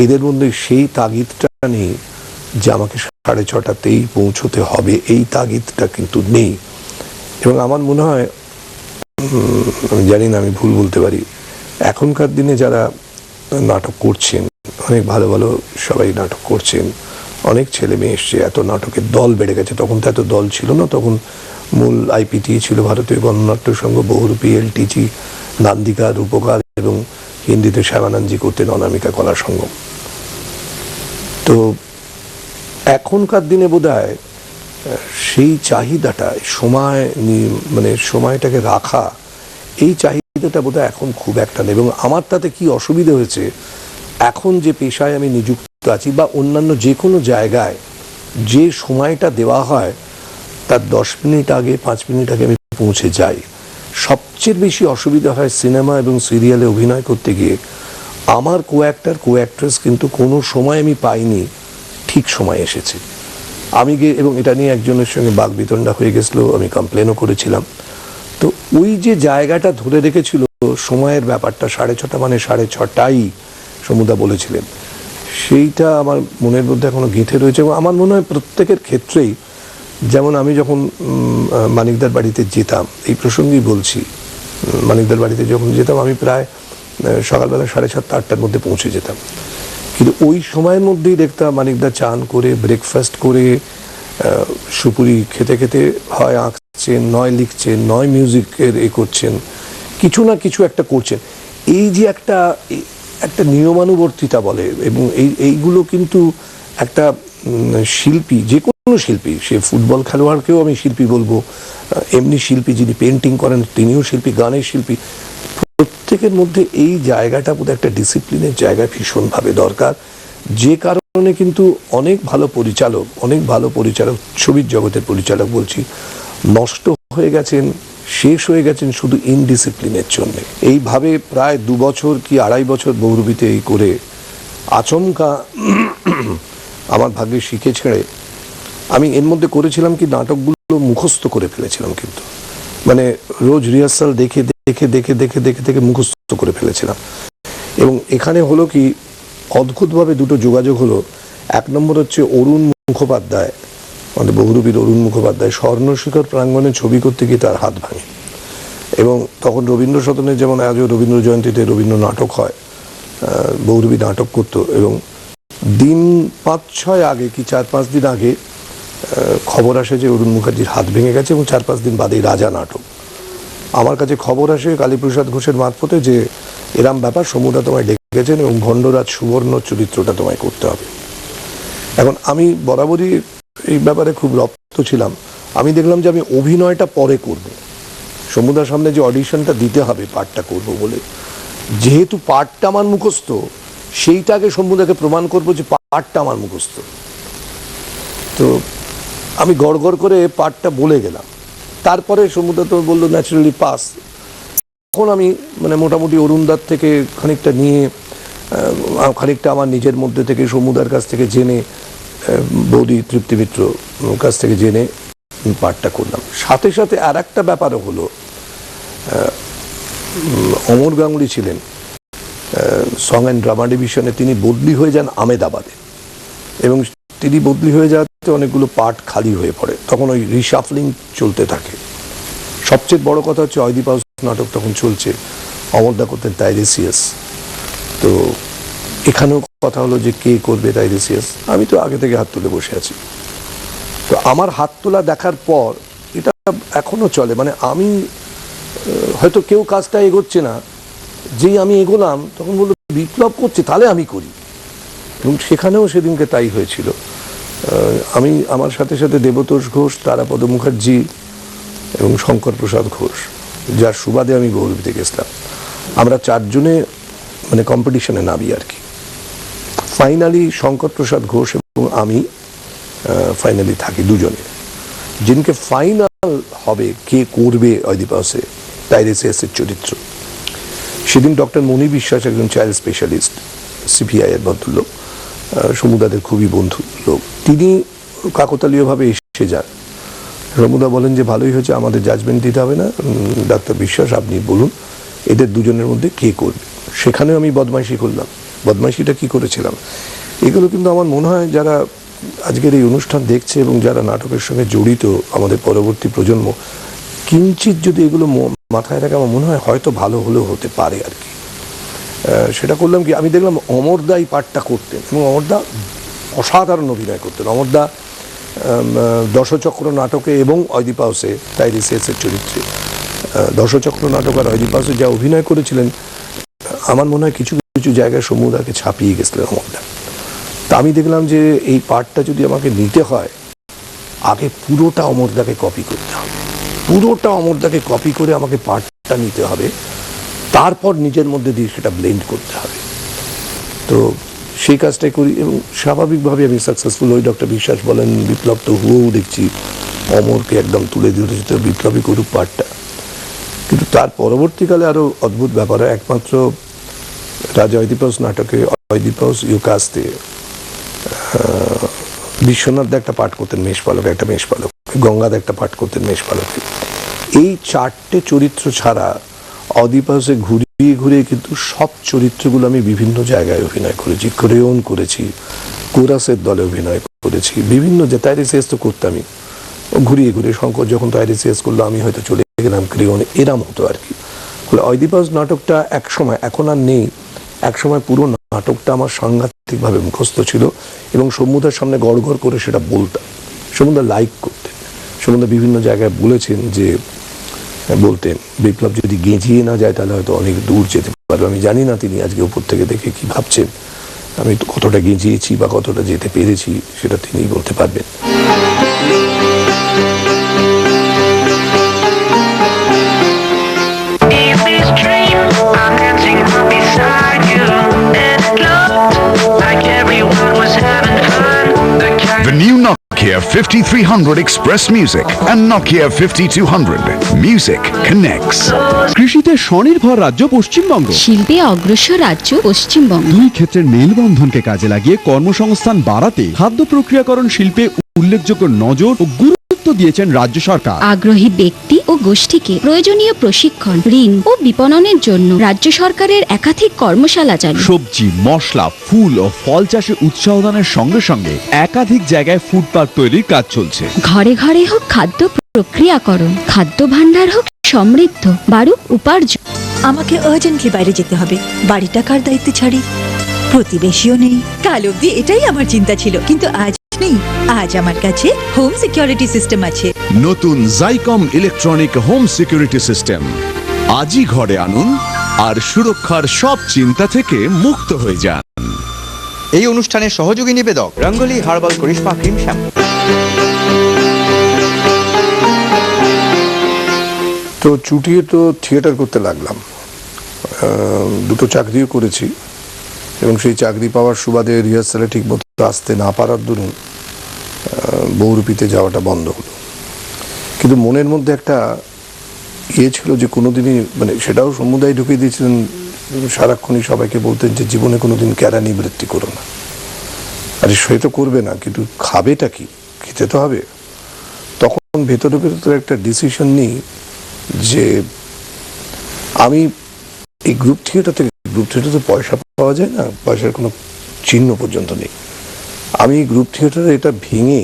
Speaker 2: এদের মধ্যে সেই তাগিদটা নেই যে আমাকে 6:30তেই পৌঁছতে হবে, এই তাগিদটা কিন্তু নেই। এবং আমার মনে হয়, আমি জানি না, আমি ভুল বলতে পারি, এখনকার দিনে যারা নাটক করছেন, অনেক ভালো ভালো সবাই নাটক করছেন, অনেক ছেলে মেয়ে এসছে, এত নাটকের দল বেড়ে গেছে। তখন তো এত দল ছিল না, তখন মূল আইপিটি ছিল ভারতীয় গণনাট্য সংঘ, বহুরূপী, এলটিজি, নান্দিকা, রূপকার, এবং হিন্দিতে শ্যামানন্দজি করতেন অনামিকা কলা সংগম। তো এখনকার দিনে বোধহয় সেই চাহিদাটা, সময় মানে সময়টাকে রাখা, এই চাহিদাটা বোধহয় এখন খুব একটা নেই। এবং আমার তাতে কি অসুবিধা হয়েছে, এখন যে পেশায় আমি নিযুক্ত আছি বা অন্যান্য যে কোনো জায়গায় যে সময়টা দেওয়া হয় তার 10 মিনিট আগে, 5 মিনিট আগে আমি পৌঁছে যাই। সবচেয়ে বেশি অসুবিধা হয় সিনেমা এবং সিরিয়ালে অভিনয় করতে গিয়ে। আমার কো অ্যাক্টর, কো অ্যাক্ট্রেস কিন্তু কোনো সময় আমি পাইনি ঠিক সময় এসেছে। আমি গিয়ে, এবং এটা নিয়ে একজনের সঙ্গে বাকবিতণ্ডা হয়ে গেছিলো, আমি কমপ্লেনও করেছিলাম। তো ওই যে জায়গাটা ধরে রেখেছিল সময়ের ব্যাপারটা, 6:30 মানে 6:30টাই সমুদা বলেছিলেন, সেইটা আমার মনের মধ্যে এখনো গেঁথে রয়েছে। এবং আমার মনে হয় প্রত্যেকের ক্ষেত্রেই, যেমন আমি যখন মানিকদার বাড়িতে যেতাম, এই প্রসঙ্গেই বলছি, মানিকদার বাড়িতে যখন যেতাম আমি প্রায় সকালবেলা 7:30-8টার মধ্যে পৌঁছে যেতাম। কিন্তু ওই সময়ের মধ্যেই দেখতাম মানিকদা চান করে, ব্রেকফাস্ট করে, সুপুরি খেতে খেতে হয় আঁকছেন, নয় লিখছেন, নয় মিউজিকের করছেন, কিছু না কিছু একটা করছেন। এই যে একটা নিয়মানুবর্তিতা বলে, এবং এইগুলো কিন্তু একটা শিল্পী, যে কোনো শিল্পী, সে ফুটবল খেলোয়াড়কেও আমি শিল্পী বলবো, এমনি শিল্পী যিনি পেন্টিং করেন তিনিও শিল্পী, গানের শিল্পী, প্রত্যেকের মধ্যে এই জায়গাটা বোধহয় একটা ডিসিপ্লিনের জায়গা ভীষণভাবে দরকার। যে কারণে কিন্তু অনেক ভালো পরিচালক, ছবির জগতের পরিচালক বলছি, নষ্ট হয়ে গেছেন, শেষ হয়ে গেছেন শুধু ইনডিসিপ্লিনের জন্য। এইভাবে প্রায় 2 বছর কি 2.5 বছর বহুরূপীতে এই করে আচমকা আমার ভাগ্যে শিখে ছেড়ে আমি এর মধ্যে করেছিলাম কি, নাটকগুলো মুখস্থ করে ফেলেছিলাম। কিন্তু মানে রোজ রিহার্সাল দেখে দেখে দেখে দেখে দেখে দেখে মুখস্থ করে ফেলেছিলাম। এবং এখানে হলো কি, অদ্ভুতভাবে দুটো যোগাযোগ হলো। 1 নম্বর হচ্ছে অরুণ মুখোপাধ্যায়, আমাদের বহুরূপীর অরুণ মুখোপাধ্যায়, স্বর্ণশিখর প্রাঙ্গণে ছবি করতে গিয়ে তার হাত ভাঙে। এবং তখন রবীন্দ্র সদনে, যেমন আজও রবীন্দ্র জয়ন্তীতে রবীন্দ্র নাটক হয়, বহুরূপী নাটক করতো। এবং দিন 5-6 আগে কি 4-5 দিন আগে খবর আসে যে অরুণ মুখার্জির হাত ভেঙে গেছে, এবং 4-5 দিন বাদেই রাজা নাটক। আমার কাছে খবর আসে কালীপ্রসাদ ঘোষের মারফতে যে এরম ব্যাপার, সমুদা তোমায় ডেকেছেন এবং ভণ্ডরাজ সুবর্ণ চরিত্রটা তোমায় করতে হবে। এখন আমি বরাবরই এই ব্যাপারে খুব রপ্ত ছিলাম। আমি দেখলাম যে আমি অভিনয়টা পরে করব, সমুদার সামনে যে অডিশনটা দিতে হবে পার্টটা করব বলে, যেহেতু পার্টটা আমার মুখস্থ, সেইটাকে সমুদাকে প্রমাণ করব যে পার্টটা আমার মুখস্থ। তো আমি গড় গড় করে পার্টটা বলে গেলাম। তারপরে সমুদা তো বললো ন্যাচারালি পাস। তখন আমি মানে মোটামুটি অরুণদার থেকে খানিকটা নিয়ে, খানিকটা আমার নিজের মধ্যে থেকে, সমুদার কাছ থেকে জেনে, বৌদি তৃপ্তি মিত্র কাছ থেকে জেনে পাঠটা করলাম। সাথে সাথে আর একটা ব্যাপারও হলো, অমর গাঙ্গুলি ছিলেন সং অ্যান্ড ড্রামা ডিভিশনে, তিনি বদলি হয়ে যান আমেদাবাদে, এবং তিনি বদলি হয়ে যাওয়াতে অনেকগুলো পার্ট খালি হয়ে পড়ে। তখন ওই রিশাফলিং চলতে থাকে। সবচেয়ে বড় কথা হচ্ছে অয়দীপ হাউস নাটক তখন চলছে, অমরদা করতেন টাইরেসিয়াস। তো এখানেও কথা হলো যে কে করবে টাইরেসিয়াস। আমি তো আগে থেকে হাত তুলে বসে আছি। তো আমার হাত তোলা দেখার পর এটা এখনো চলে, মানে আমি হয়তো কেউ কাজটা এগোচ্ছে না, যেই আমি এগোলাম তখন বললো বিপ্লব করছে, তাহলে আমি করি। এবং সেখানেও সেদিনকে তাই হয়েছিল। আমি, আমার সাথে সাথে দেবতোষ ঘোষ, তারাপদ মুখার্জি এবং শঙ্কর প্রসাদ ঘোষ, যার সুবাদে আমি বহুরূপীতে গেছিলাম, আমরা 4 জনে মানে কম্পিটিশনে নামি আর কি। ফাইনালি শঙ্কর প্রসাদ ঘোষ এবং আমি ফাইনালি থাকি 2 জনে। যিনকে ফাইনাল হবে কে করবে অয়দীপ হাউসে টাইরেসিয়াসের চরিত্র, সেদিন ডক্টর মণি বিশ্বাস, একজন চাইল্ড স্পেশালিস্ট, সিপিআই এর ভদ্রলোক, সমুদাদের খুবই বন্ধু লোক, তিনি কাকতালীয়ভাবে এসে যান। সমুদা বলেন যে ভালোই হয়েছে, আমাদের জাজমেন্ট দিতে হবে না, ডাক্তার বিশ্বাস আপনি বলুন এদের দুজনের মধ্যে কে করবে। সেখানেও আমি বদমাইশি করলাম। বদমাইশিটা কি করেছিলাম, এগুলো কিন্তু আমার মনে হয় যারা আজকের এই অনুষ্ঠান দেখছে এবং যারা নাটকের সঙ্গে জড়িত আমাদের পরবর্তী প্রজন্ম, কিঞ্চিত যদি এগুলো মাথায় রাখে আমার মনে হয় হয়তো ভালো হলেও হতে পারে আর কি। সেটা করলাম কি, আমি দেখলাম অমরদা এই পাঠটা করতেন এবং অমরদা অসাধারণ অভিনয় করতেন। অমরদা দশচক্র নাটকে এবং অয়দিপাউসে টাইরিসিয়াসের চরিত্রে, দশচক্র নাটক আর অয়দিপাউসে যা অভিনয় করেছিলেন, আমার মনে হয় কিছু কিছু জায়গায় সমুদাকে ছাপিয়ে গেছিলেন অমরদা। তা আমি দেখলাম যে এই পাঠটা যদি আমাকে নিতে হয়, আগে পুরোটা অমরদাকে কপি করতে হবে, পুরোটা অমরদাকে কপি করে আমাকে পাঠটা নিতে হবে, তারপর নিজের মধ্যে দিয়ে সেটা ব্লেন্ড করতে হবে। তো সেই কাজটাই করি এবং স্বাভাবিকভাবে আমি সাকসেসফুল হই। ডক্টর বিশ্বাস বলেন বিপ্লব তো হুয়েও দেখছি অমরকে একদম তুলে দিতে বিপ্লবী করুক পাঠটা। কিন্তু তার পরবর্তীকালে আরও অদ্ভুত ব্যাপার হয়। একমাত্র রাজা অয়দিপাউস নাটকে অয়দিপাউস ইউকাস্তে বিশ্বনাথ একটা পাঠ করতেন মেষপালক, একটা মেষপালক, গঙ্গাদা একটা পাঠ করতেন মেষপালকে। এই চারটে চরিত্র ছাড়া অয়দিপাউসে ঘুরিয়ে ঘুরিয়ে কিন্তু সব চরিত্রগুলো আমি বিভিন্ন জায়গায় অভিনয় করেছি। ক্রেয়ন করেছি, কোরাসের দলে অভিনয় করেছি, বিভিন্ন যে টাইরিসিয়াস তো করতামই, ঘুরিয়ে ঘুরিয়ে শঙ্কর যখন টাইরিসিয়াস করলো আমি হয়তো চলে গেলাম ক্রেয়নে, এরাম হতো আর কি। ফলে অয়দিপাউস নাটকটা একসময়, এখন আর নেই, একসময় পুরো নাটকটা আমার সাংঘাতিকভাবে মুখস্থ ছিল এবং সমুদার সামনে গড় গড় করে সেটা বলতাম। সমুদা লাইক করতেন, সমুদা বিভিন্ন জায়গায় বলেছেন যে, বলতেন বিপ্লব যদি গেঁজিয়ে না যায় তাহলে হয়তো অনেক দূর যেতে পারবে। আমি জানি না তিনি আজকে উপর থেকে দেখে কি ভাবছেন, আমি কতটা গেঁজিয়েছি বা কতটা যেতে পেরেছি সেটা তিনিই বলতে পারবেন।
Speaker 6: The new Nokia 5300 Express Music and Nokia 5200. Music connects.
Speaker 7: কৃষিতে স্বনির্ভর রাজ্য পশ্চিমবঙ্গ,
Speaker 10: শিল্পে অগ্রসর রাজ্য পশ্চিমবঙ্গ।
Speaker 7: দুই ক্ষেত্রের মেলবন্ধনকে কাজে লাগিয়ে কর্মসংস্থান বাড়াতে খাদ্য প্রক্রিয়াকরণ শিল্পে উল্লেখযোগ্য নজর ও গুরুত্ব দিয়েছেন রাজ্য সরকার।
Speaker 10: আগ্রহী ব্যক্তি ও গোষ্ঠীকে প্রয়োজনীয় প্রশিক্ষণ, ঋণ ও বিপণনের জন্য রাজ্য সরকারের একাধিক কর্মশালা চালু।
Speaker 7: সবজি, মশলা, ফুল ও ফল চাষে উৎসাহদানের সঙ্গে সঙ্গে একাধিক জায়গায় ফুড পার্ক তৈরির কাজ চলছে।
Speaker 10: ঘরে ঘরে হোক খাদ্য প্রক্রিয়াকরণ, খাদ্য ভাণ্ডার হোক সমৃদ্ধ, বাড়ুক উপার্জন।
Speaker 5: আমাকে আর্জেন্টলি বাইরে যেতে হবে, বাড়িটা কার দায়িত্বে ছাড়ি, প্রতিবেশীও নেই। কাল অবধি এটাই আমার চিন্তা ছিল, কিন্তু আজ নেই। আজ আমার কাছে হোম সিকিউরিটি সিস্টেম আছে।
Speaker 6: নতুন জাইকম ইলেকট্রনিক হোম সিকিউরিটি সিস্টেম আজই ঘরে আনুন আর সুরক্ষার সব চিন্তা থেকে মুক্ত হয়ে যান।
Speaker 1: এই অনুষ্ঠানের সহযোগী নিবেদক রঙ্গলি হার্বাল করিশ্মা ক্রিম শ্যাম্পু।
Speaker 2: তো চুটিয়ে তো থিয়েটার করতে লাগলাম, দুটো চাকরিও করেছি এবং সেই চাকরি পাওয়ার সুবাদে রিহার্সালে ঠিক মতো আসতে না পারার দরুন বহুরূপীতে যাওয়াটা বন্ধ হলো। কিন্তু মনের মধ্যে একটা ছিল যে কোনোদিনই, মানে সেটাও সমুদায় ঢুকিয়ে দিয়েছিলেন, সারাক্ষণই সবাইকে বলতেন যে জীবনে কোনোদিন ক্যারা নিবৃত্তি করো না। আরে সে তো করবে না, কিন্তু খাবেটা কি, খেতে তো হবে। তখন ভেতরে ভেতরে একটা ডিসিশন নিই যে আমি এই গ্রুপ থিয়েটার পয়সা পাওয়া যায় না, পয়সার কোনো চিহ্ন পর্যন্ত নেই। আমি গ্রুপ থিয়েটারে এটা ভেঙে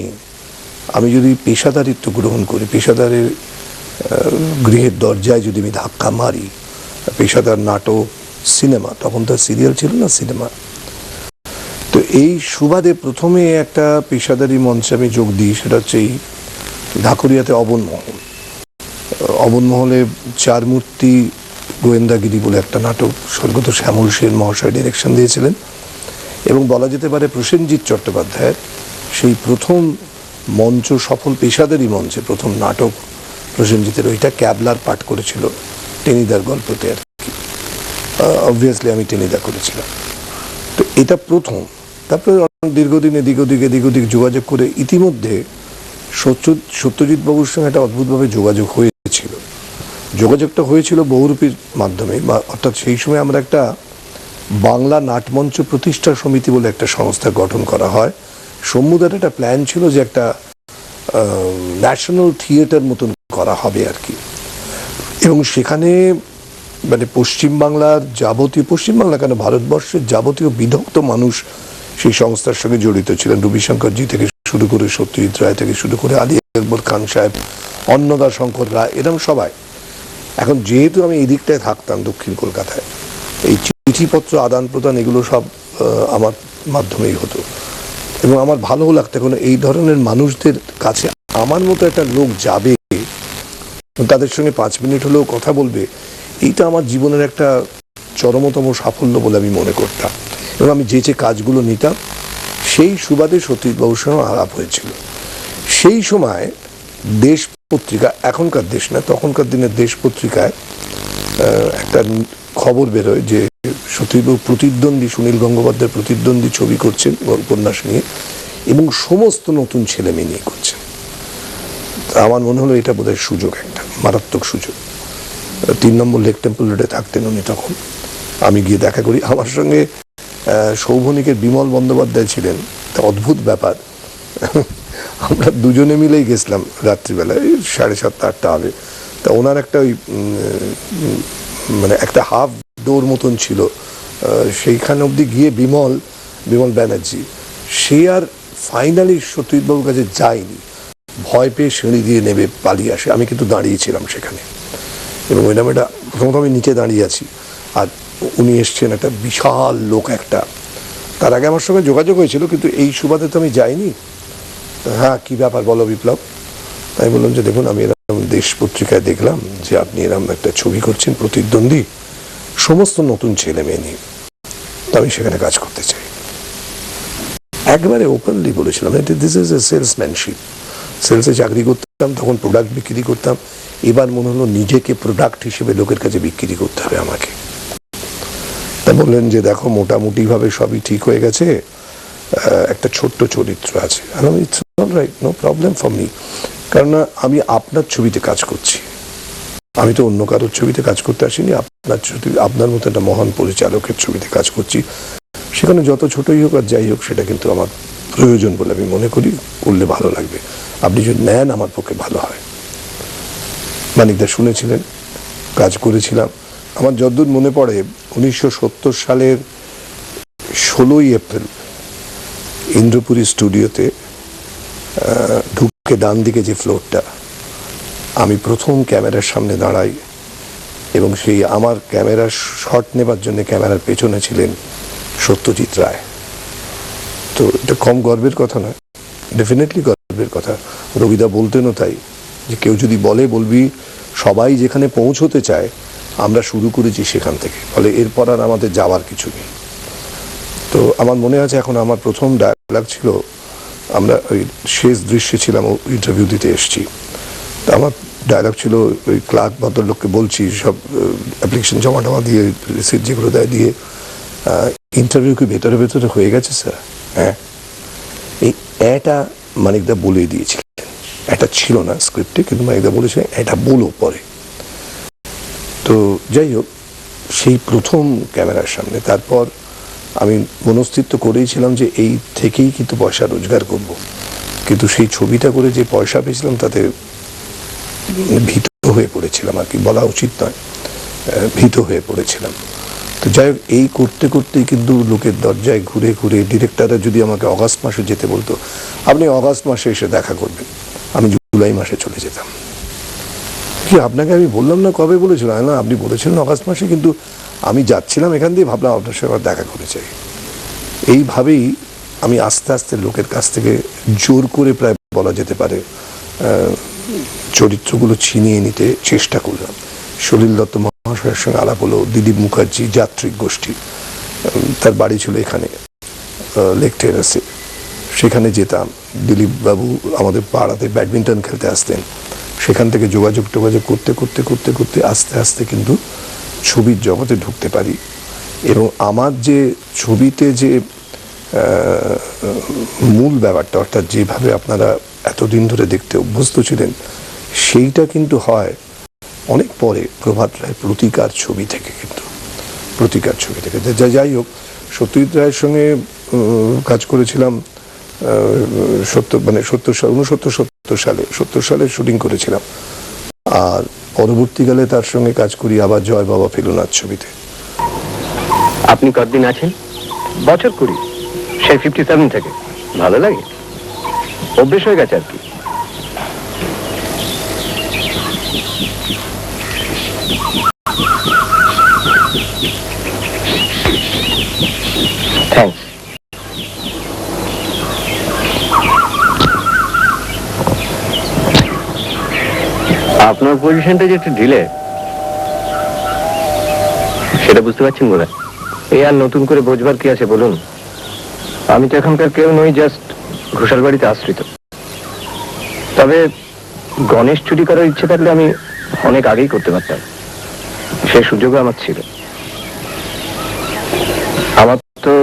Speaker 2: আমি যদি পেশাদারিত্ব গ্রহণ করি, পেশাদারের গৃহের দরজায় যদি আমি ধাক্কা মারি, পেশাদার নাটক, সিনেমা, তখন তো সিরিয়াল ছিল না, সিনেমা। তো এই সুবাদে প্রথমে একটা পেশাদারি মঞ্চে আমি যোগ দিই, সেটা হচ্ছে এই ঢাকুরিয়াতে অবনমহল। অবনমহলে চারমূর্তি গোয়েন্দাগিরি বলে একটা নাটক স্বর্গত শ্যামল সেন মহাশয় ডিরেকশন দিয়েছিলেন এবং বলা যেতে পারে প্রসেনজিৎ চট্টোপাধ্যায়ের সেই প্রথম মঞ্চ সফল পেশাদারি মঞ্চে প্রথম নাটক প্রসেনজিতের, ওইটা ক্যাবলার পাঠ করেছিল টেনিদার গল্পতে আর কি। অবভিয়াসলি আমি টেনিদা করেছিলাম। তো এটা প্রথম। তারপরে দীর্ঘদিন এদিক ওদিক যোগাযোগ করে ইতিমধ্যে সত্যজিৎ বাবুর সঙ্গে একটা অদ্ভুতভাবে যোগাযোগ হয়েছিল। যোগাযোগটা হয়েছিল বহুরূপীর মাধ্যমে, বা অর্থাৎ সেই সময় আমরা একটা বাংলা নাটমঞ্চ প্রতিষ্ঠা সমিতি বলে একটা সংস্থা গঠন করা হয়। সম্মুদার একটা প্ল্যান ছিল যে একটা ন্যাশনাল থিয়েটার মতন করা হবে আর কি, এবং সেখানে মানে পশ্চিমবাংলার যাবতীয়, পশ্চিমবাংলা কেন ভারতবর্ষের যাবতীয় বিধক্ত মানুষ সেই সংস্থার সঙ্গে জড়িত ছিলেন। রবিশঙ্করজি থেকে শুরু করে সত্যজিৎ রায় থেকে শুরু করে আলী আকবর খান সাহেব, অন্নদা শঙ্কর রায়, এরকম সবাই। এখন যেহেতু আমি এই দিকটায় থাকতাম দক্ষিণ কলকাতায়, এই চিঠিপত্র আদান প্রদান এগুলো সব আমার মাধ্যমেই হতো, এবং আমার ভালো লাগতো এখন এই ধরনের মানুষদের কাছে আমার মতো একটা লোক যাবে, তাদের সঙ্গে 5 মিনিট হলেও কথা বলবে, এইটা আমার জীবনের একটা চরমতম সাফল্য বলে আমি মনে করতাম। এবং আমি যে যে কাজগুলো নিতাম সেই সুবাদে সত্যজিৎবাবুর সঙ্গে আলাপ হয়েছিল। সেই সময় দেশ পত্রিকা, এখনকার দেশ না, তখনকার দিনের দেশ পত্রিকায় একটা খবর বেরোয় যে সত্যজিৎবাবু প্রতিদ্বন্দ্বী, সুনীল গঙ্গোপাধ্যায়ের প্রতিদ্বন্দ্বী ছবি করছেন উপন্যাস নিয়ে, এবং সমস্ত নতুন ছেলে মেয়ে নিয়ে করছেন। আমার মনে হলো এটা বোধহয় সুযোগ, একটা মারাত্মক সুযোগ। 3 নম্বর লেক টেম্পল রোডে থাকতেন উনি তখন। আমি গিয়ে দেখা করি, আমার সঙ্গে সৌভনিকের বিমল বন্দ্যোপাধ্যায় ছিলেন। তা অদ্ভুত ব্যাপার, আমরা দুজনে মিলেই গেছিলাম রাত্রিবেলায়, 7:30-8টা হবে। তা ওনার একটা ওই মানে একটা হাফ ডোর মতন ছিল, সেইখানে অবধি গিয়ে বিমল ব্যানার্জি, সে আর ফাইনালি সত্যজিৎবাবুর কাছে যায়নি, ভয় পেয়ে সিঁড়ি দিয়ে নেমে পালিয়ে আসে। আমি কিন্তু দাঁড়িয়েছিলাম সেখানে, এবং ওই নামেটা প্রথমত আমি নিচে দাঁড়িয়ে আছি, আর উনি এসছেন, একটা বিশাল লোক একটা। তার আগে আমার সঙ্গে যোগাযোগ হয়েছিল, কিন্তু এই সুবাদে তো আমি যাইনি। হ্যাঁ, কি ব্যাপার বলো বিপ্লব? আমি বললাম যে দেখুন, আমি এরকম দেশ পত্রিকায় দেখলাম যে আপনি এরকম একটা ছবি করছেন প্রতিদ্বন্দ্বী, সমস্ত নতুন ছেলে মেয়ে নিয়ে, তো আমি সেখানে কাজ করতে চাই। একবারে ওপেনলি বলেছিলাম, দিস ইজ এ সেলসম্যানশিপ। সেলসে চাকরি করতাম, তখন প্রোডাক্ট বিক্রি করতাম। এবার মনে হলো নিজেকে প্রোডাক্ট হিসেবে লোকের কাছে বিক্রি করতে হবে আমাকে। তা বললেন যে দেখো, মোটামুটিভাবে সবই ঠিক হয়ে গেছে, একটা ছোট্ট চরিত্র আছে। আর আমি, it's alright, no problem for me, কারণ আমি আপনার ছবিতে কাজ করছি, আমি তো অন্য কারোর ছবিতে কাজ করতে আসিনি। আপনার মতো একটা মহান পরিচালকের ছবিতে কাজ করছি, সেখানে যত ছোটই হোক আর যাই হোক, সেটা কিন্তু আমার প্রয়োজন বলে আমি মনে করি, করলে ভালো লাগবে। আপনি যদি নেন, আমার পক্ষে ভালো হয়। মানিকদা শুনেছিলেন, কাজ করেছিলাম। আমার যতদূর মনে পড়ে, 1970 সালের 16ই এপ্রিল ইন্দ্রপুরী স্টুডিওতে ঢুকে ডান দিকে যে ফ্লোরটা, আমি প্রথম ক্যামেরার সামনে দাঁড়াই, এবং সেই আমার ক্যামেরার শট নেবার জন্য ক্যামেরার পেছনে ছিলেন সত্যজিৎ রায়। তো এটা কম গর্বের কথা নয়, ডেফিনেটলি গর্বের কথা। রবিদা বলতেনও তাই, যে কেউ যদি বলবি সবাই যেখানে পৌঁছতে চায়, আমরা শুরু করেছি সেখান থেকে, ফলে এরপর আর আমাদের যাওয়ার কিছু নেই। তো আমার মনে আছে, এখন আমার প্রথম ডায়ালগ ছিল, আমরা ওই শেষ দৃশ্যে ছিলাম, ইন্টারভিউ দিতে এসছি। তা আমার ডায়ালগ ছিল, ওই ক্লার্ক ভদ্রলোককে বলছি, সব অ্যাপ্লিকেশন জমা টমা দিয়ে, রিসিট যেগুলো দেয় দিয়ে, ইন্টারভিউ কি ভেতরে ভেতরে হয়ে গেছে স্যার? হ্যাঁ। এই এটা মানিকদা বলে দিয়েছিলেন, এটা ছিল না স্ক্রিপ্টে, কিন্তু মানিকদা বলেছে এটা বলো পরে। তো যাই হোক, সেই প্রথম ক্যামেরার সামনে, তারপর আমি মনস্থিত্ব করেইছিলাম যে এই থেকেই কিন্তু পয়সা রোজগার করব, কিন্তু সেই ছবিটা করে যে পয়সা পেয়েছিলাম তাতে ভীত হয়ে পড়েছিলাম আর কি, বলা উচিত নয়, ভীত হয়ে পড়েছিলাম। তো যাই হোক, এই করতে করতেই কিন্তু লোকের দরজায় ঘুরে ঘুরে, ডিরেক্টররা যদি আমাকে অগাস্ট মাসে যেতে বলতো, আপনি অগাস্ট মাসে এসে দেখা করবেন, আমি জুলাই মাসে চলে যেতাম। কি আপনাকে আমি বললাম না কবে বলেছিলাম? না, আপনি বলেছিলেন অগাস্ট মাসে, কিন্তু আমি যাচ্ছিলাম এখান দিয়ে, ভাবলাম আপনার সঙ্গে দেখা করে চাই। এইভাবেই আমি আস্তে আস্তে লোকের কাছ থেকে জোর করে, প্রায় বলা যেতে পারে, চরিত্রগুলো ছিনিয়ে নিতে চেষ্টা করলাম। সলিল দত্ত মহাশয়ের সঙ্গে আলাপ হলো, দিলীপ মুখার্জি, যাত্রিক গোষ্ঠী, তার বাড়ি ছিল এখানে লেক টেরাসে, সেখানে যেতাম। দিলীপ বাবু আমাদের পাড়াতে ব্যাডমিন্টন খেলতে আসতেন, সেখান থেকে যোগাযোগ করতে করতে করতে করতে আস্তে আস্তে কিন্তু ছবির জগতে ঢুকতে পারি। এবং আমার যে ছবিতে যে মূল ব্যাপারটা, অর্থাৎ যেভাবে আপনারা এতদিন ধরে দেখতে অভ্যস্ত ছিলেন, সেইটা কিন্তু হয় অনেক পরে প্রভাত রায় প্রতিকার ছবি থেকে। কিন্তু প্রতিকার ছবি থেকে। যাই হোক, সত্যজিৎ রায়ের সঙ্গে কাজ করেছিলাম 70 সালে শুটিং করেছিলাম, আর পরবর্তীকালে তার সঙ্গে কাজ করি আবার জয় বাবা ফেলুনাথ ছবিতে।
Speaker 3: আপনি কতদিন আছেন?
Speaker 4: বছর 20, সেই 57 থেকে।
Speaker 3: ভালো লাগে, অভ্যেস হয়ে গেছে আর কি।
Speaker 4: থ্যাঙ্কস।
Speaker 3: আপনার পজিশনটা যে একটু ঢিলে, সেটা বুঝতে পারছেন বোধ হয়।
Speaker 4: এই আর নতুন করে বোঝবার কি আছে বলুন? আমি তো এখনকার কেউ নই, জাস্ট ঘোষাল বাড়িতে আশ্রিত। তবে গণেশ চুরি করার ইচ্ছে থাকলে আমি অনেক আগেই করতে পারতাম, সেই সুযোগও আমার ছিল। আমার তো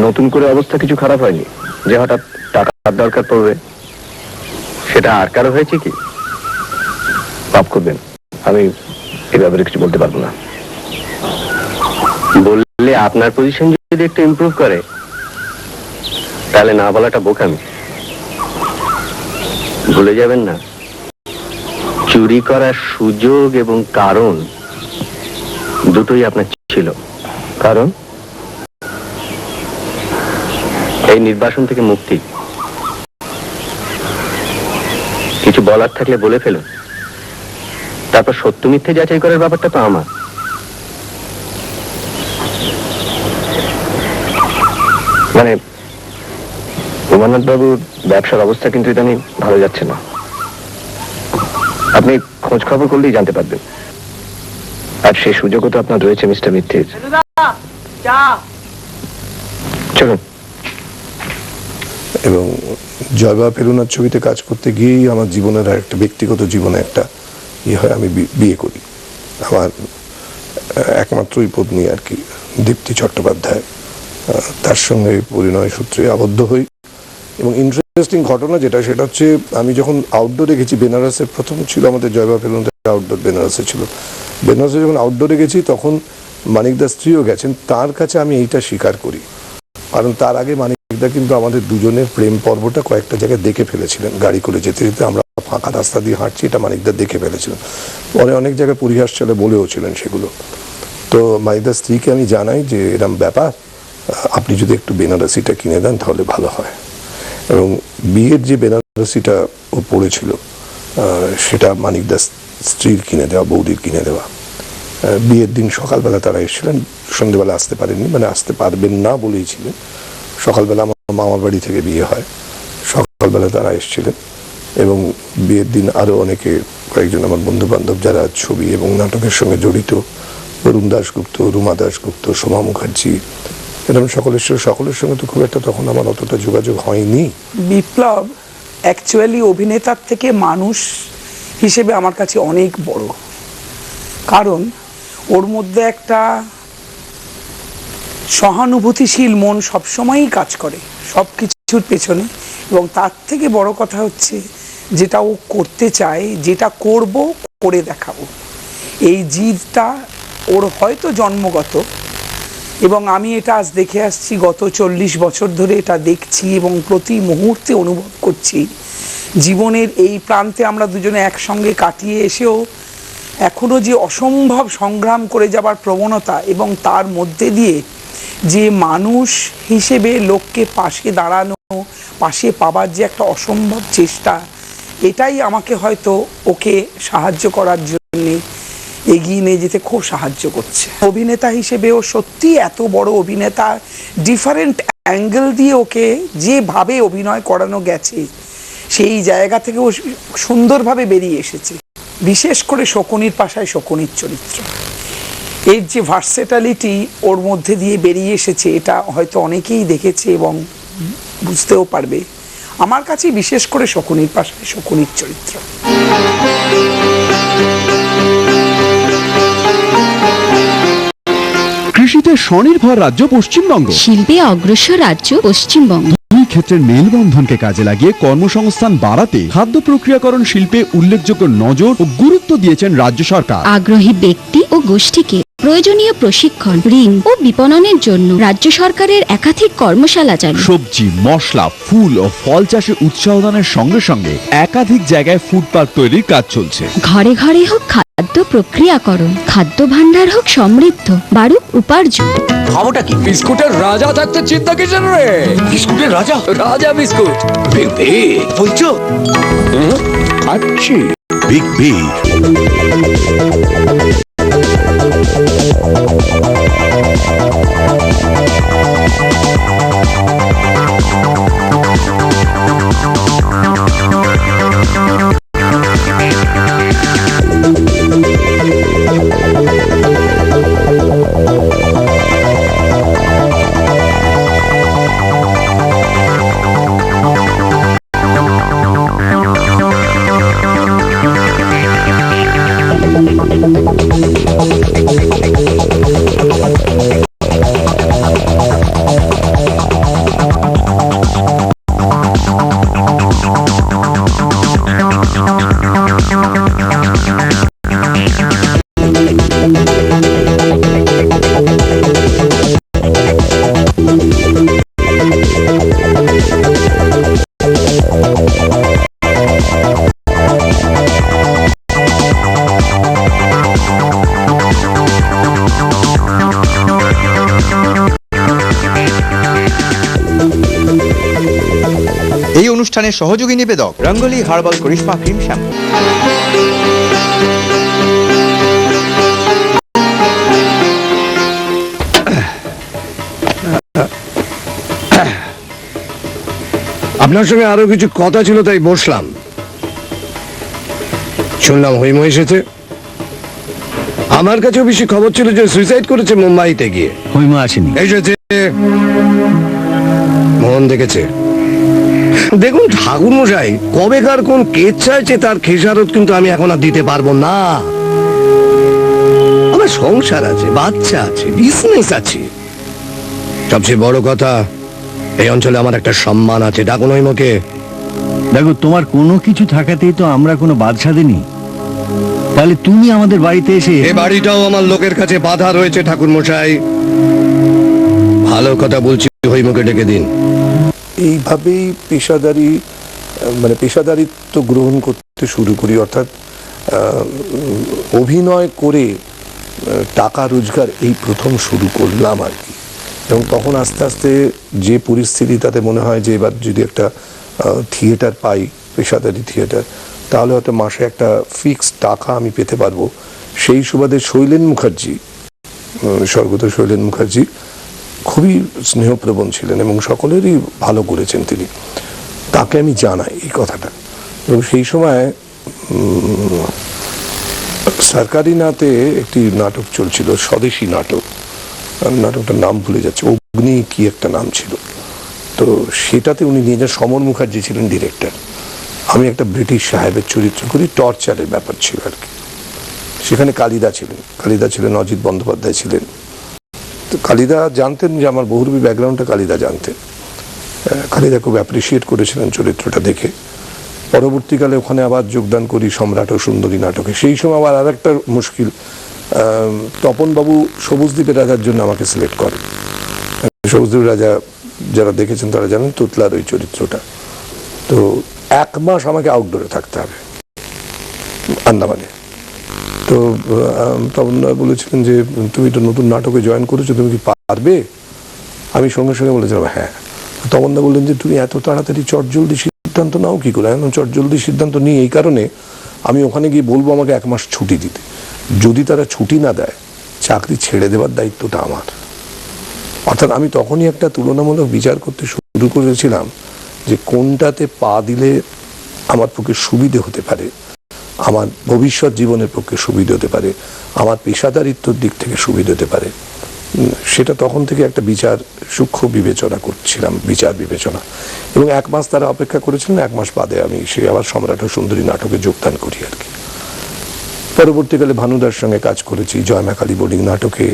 Speaker 4: নতুন করে অবস্থা কিছু খারাপ হয়নি যে হঠাৎ টাকার দরকার পড়বে।
Speaker 3: সেটা আর কারো হয়েছে কি?
Speaker 4: মাফ করবেন, আমি এ ব্যাপারে কিছু বলতে পারবো না।
Speaker 3: বললে আপনার পজিশন যদি একটু ইমপ্রুভ করে, তাহলে না বলাটা বোকামি। ভুলে যাবেন না, চুরি করার সুযোগ এবং কারণ দুটোই আপনার ছিল।
Speaker 4: কারণ
Speaker 3: এই নির্বাসন থেকে মুক্তি। কিছু বলার থাকলে বলে ফেলুন, তারপর সত্য মিথ্যে যাচাই করার ব্যাপারটা তো আমার।
Speaker 4: মানে উমানাথ বাবুর ব্যবসার অবস্থা কিন্তু ইদানিং ভালো যাচ্ছে না। আপনি খোঁজ খবর করলেই জানতে পারবেন, আর সেই সুযোগও তো আপনার রয়েছে মিস্টার মিত্তির। চলুন।
Speaker 2: এবং জয় বাবা ফেলুনাথ ছবিতে কাজ করতে গিয়েই আমার জীবনের আর একটা ব্যক্তিগত জীবনে একটা হয়, আমি বিয়ে করি। আমার একমাত্রই পত্নী আর কি, দীপ্তি চট্টোপাধ্যায়, তার সঙ্গে পরিণয় সূত্রে আবদ্ধ হই। এবং ইন্টারেস্টিং ঘটনা যেটা, সেটা হচ্ছে আমি যখন আউটডোরে গেছি, বেনারসে প্রথম ছিল আমাদের জয় বাবা ফেলুনাথ আউটডোর, বেনারসে ছিল। বেনারসে যখন আউটডোরে গেছি তখন মানিকদার স্ত্রীও গেছেন, তার কাছে আমি এইটা স্বীকার করি। কারণ তার আগে মানিকদা কিন্তু আমাদের দুজনের প্রেম পর্বটা কয়েকটা জায়গায় দেখে ফেলেছিলেন। গাড়ি করে যেতে যেতে আমরা ফাঁকা রাস্তা দিয়ে হাঁটছি, এটা মানিকদা দেখে ফেলেছিলেন। পরে অনেক জায়গায় পরিহাস চলে বলেও ছিলেন সেগুলো। তো মানিকদার স্ত্রীকে আমি জানাই যে এরম ব্যাপার, আপনি যদি একটু বেনারসিটা কিনে দেন তাহলে ভালো হয়। এবং বিয়ের যে বেনারসিটা ও পড়েছিল সেটা মানিকদার স্ত্রীর কিনে দেওয়া, বৌদির কিনে দেওয়া। বিয়ের দিন সকালবেলা তারা এসেছিলেন, সন্ধ্যেবেলা আসতে পারেননি, মানে আসতে পারবেন না বলেই ছিলেন। সকালবেলা আমার মামার বাড়ি থেকে বিয়ে হয়, সকালবেলা তারা এসেছিলেন। এবং বিয়ের দিন আরও অনেকে, কয়েকজন আমার বন্ধু বান্ধব যারা ছবি এবং নাটকের সঙ্গে জড়িত, বরুণ দাশগুপ্ত, রুমা দাশগুপ্ত, সোমা মুখার্জি, এরকম সকলের সঙ্গে তো খুব একটা তখন আমার অতটা যোগাযোগ হয়নি।
Speaker 11: বিপ্লব অ্যাকচুয়ালি অভিনেতার থেকে মানুষ হিসেবে আমার কাছে অনেক বড়, কারণ ওর মধ্যে একটা সহানুভূতিশীল মন সবসময়ই কাজ করে সব কিছুর পেছনে। এবং তার থেকে বড় কথা হচ্ছে, যেটা ও করতে চায়, যেটা করব করে দেখাবো, এই জিদটা ওর হয়তো জন্মগত। এবং আমি এটা আজ দেখে আসছি, গত 40 বছর ধরে এটা দেখছি এবং প্রতি মুহূর্তে অনুভব করছি। জীবনের এই প্রান্তে আমরা দুজনে একসঙ্গে কাটিয়ে এসেও এখনো যে অসম্ভব সংগ্রাম করে যাবার প্রবণতা, এবং তার মধ্যে দিয়ে যে মানুষ হিসেবে লোককে পাশে দাঁড়ানো, পাশে পাবার যে একটা অসম্ভব চেষ্টা, এটাই আমাকে হয়তো ওকে সাহায্য করার জন্যে এগিয়ে নিয়ে যেতে খুব সাহায্য করছে। অভিনেতা হিসেবেও সত্যি এত বড় অভিনেতা, ডিফারেন্ট অ্যাঙ্গেল দিয়ে ওকে যেভাবে অভিনয় করানো গেছে, সেই জায়গা থেকে ও সুন্দরভাবে বেরিয়ে এসেছে। বিশেষ করে শকুনির পাশায় শকুনির চরিত্র, এর যে ভার্সেটালিটি ওর মধ্যে দিয়ে বেরিয়ে এসেছে, এটা হয়তো অনেকেই দেখেছে এবং বুঝতেও পারবে। আমার কাছে বিশেষ করে শকুনির পাশায় শকুনির চরিত্র।
Speaker 6: কৃষিতে স্বনির্ভর রাজ্য পশ্চিমবঙ্গ,
Speaker 10: শিল্পে অগ্রসর রাজ্য পশ্চিমবঙ্গ।
Speaker 6: দুই ক্ষেত্রের মেলবন্ধনকে কাজে লাগিয়ে কর্মসংস্থান বাড়াতে খাদ্য প্রক্রিয়াকরণ শিল্পে উল্লেখযোগ্য নজর ও গুরুত্ব দিয়েছেন রাজ্য সরকার।
Speaker 10: আগ্রহী ব্যক্তি ও গোষ্ঠীকে প্রয়োজনীয় প্রশিক্ষণ, ঋণ ও বিপণনের জন্য রাজ্য সরকারের একাধিক কর্মশালা চালু।
Speaker 7: সবজি, মশলা, ফুল ও ফল চাষে উৎসাহ দানের সঙ্গে সঙ্গে একাধিক জায়গায় ফুড পার্ক তৈরির কাজ চলছে।
Speaker 10: ঘরে ঘরে হোক খাদ্য প্রক্রিয়াকরণ, খাদ্য ভাণ্ডার হোক সমৃদ্ধ, বাড়ুক উপার্জন।
Speaker 3: খাবোটা কি?
Speaker 7: বিস্কুটের রাজা থাকতে চিন্তা কিসের রে?
Speaker 3: বিস্কুটের রাজা?
Speaker 7: রাজা বিস্কুট
Speaker 3: বলছো?
Speaker 7: খাচ্ছি।
Speaker 6: Big B.
Speaker 1: এই অনুষ্ঠানের সহযোগী নিবেদক রঙ্গলি হার্বাল করিশ্মা ক্রিম শ্যাম্পু।
Speaker 2: আপনার সঙ্গে আরো কিছু কথা ছিল, তাই বসলাম। শুনলাম হৈম এসেছে। আমার কাছেও বেশি খবর ছিল যে সুইসাইড করেছে মুম্বাইতে গিয়ে।
Speaker 7: হৈম আসেনি।
Speaker 2: এসেছে, মোহন দেখেছে। দেখুন ঠাকুর মশাই, কবেকার কোন কেস চাইছে তার খেসারত কিন্তু আমি এখন আর দিতে পারবো না। আমার সংসার আছে, বাচ্চা আছে, বিজনেস আছে। সবচেয়ে বড় কথা, এই অঞ্চলে আমার একটা সম্মান আছে। ডাকুন হৈমকে।
Speaker 7: দেখো, তোমার কোনো কিছু থাকাতেই তো আমরা কোনো বাধা দিইনি। তাহলে তুমি আমাদের বাড়িতে এসে।
Speaker 2: এ বাড়িটাও আমার লোকের কাছে বাধা রয়েছে ঠাকুর মশাই। ভালো কথা বলছি, হৈমকে ডেকে দিন। এইভাবেই পেশাদারিত্ব গ্রহণ করতে শুরু করি, অর্থাৎ অভিনয় করে টাকা রোজগার এই প্রথম শুরু করলাম আর কি। এবং তখন আস্তে আস্তে যে পরিস্থিতি, তাতে মনে হয় যে এবার যদি একটা থিয়েটার পাই, পেশাদারি থিয়েটার, তাহলে হয়তো মাসে একটা ফিক্সড টাকা আমি পেতে পারবো। সেই সুবাদে শৈলেন মুখার্জি, স্বর্গত শৈলেন মুখার্জি খুবই স্নেহপ্রবণ ছিলেন এবং সকলেরই ভালো করেছেন তিনি। তাকে আমি জানাই এই কথাটা। এবং সেই সময় সরকারি নাতে একটি নাটক চলছিল, স্বদেশী নাটক। নাটকটার নাম ভুলে যাচ্ছে, অগ্নি কি একটা নাম ছিল। তো সেটাতে উনি নিয়ে যান, সমর মুখার্জি ছিলেন ডিরেক্টর। আমি একটা ব্রিটিশ সাহেবের চরিত্র করি, টর্চারের ব্যাপার ছিল আর কি। সেখানে কালিদা ছিলেন, অজিত বন্দ্যোপাধ্যায় ছিলেন। তো কালিদা জানতেন যে আমার বহুরূপী ব্যাকগ্রাউন্ডটা কালিদা জানতেন। কালিদা খুব অ্যাপ্রিসিয়েট করেছিলেন চরিত্রটা দেখে। পরবর্তীকালে ওখানে আবার যোগদান করি সম্রাট ও সুন্দরী নাটকে। সেই সময় আবার আর একটা মুশকিল, তপনবাবু সবুজদ্বীপের রাজার জন্য আমাকে সিলেক্ট করেন। সবুজদ্বীপের রাজা যারা দেখেছেন তারা জানেন, তোতলার ওই চরিত্রটা। তো 1 মাস আমাকে আউটডোরে থাকতে হবে আন্দামানে। তো তপনদা বলেছিলেন যে তুমি তো নতুন নাটকে জয়েন করেছো, তুমি কি পারবে? আমি সঙ্গে সঙ্গে বলেছিলাম হ্যাঁ। তপনদা বললেন যে তুমি এত তাড়াতাড়ি চটজলদি সিদ্ধান্ত নাও কি করে? এখন চটজলদি সিদ্ধান্ত নিই এই কারণে, আমি ওখানে গিয়ে বলবো আমাকে 1 মাস ছুটি দিতে। যদি তারা ছুটি না দেয়, চাকরি ছেড়ে দেওয়ার দায়িত্বটা আমার। অর্থাৎ আমি তখনই একটা তুলনামূলক বিচার করতে শুরু করেছিলাম যে কোনটাতে পা দিলে আমার পক্ষে সুবিধে হতে পারে, আমার ভবিষ্যৎ জীবনের পক্ষে সুবিধে হতে পারে, আমার পেশাদারিত্বর দিক থেকে সুবিধে হতে পারে। সেটা তখন থেকে একটা সূক্ষ্ম বিবেচনা করছিলাম, বিচার বিবেচনা। এবং 1 মাস তারা অপেক্ষা করেছিলেন। 1 মাস বাদে আমি সে আবার সম্রাট ও সুন্দরী নাটকে যোগদান করি আর কি। পরবর্তীকালে ভানুদার সঙ্গে কাজ করেছি জয়মা কালী বোর্ডিং নাটকে।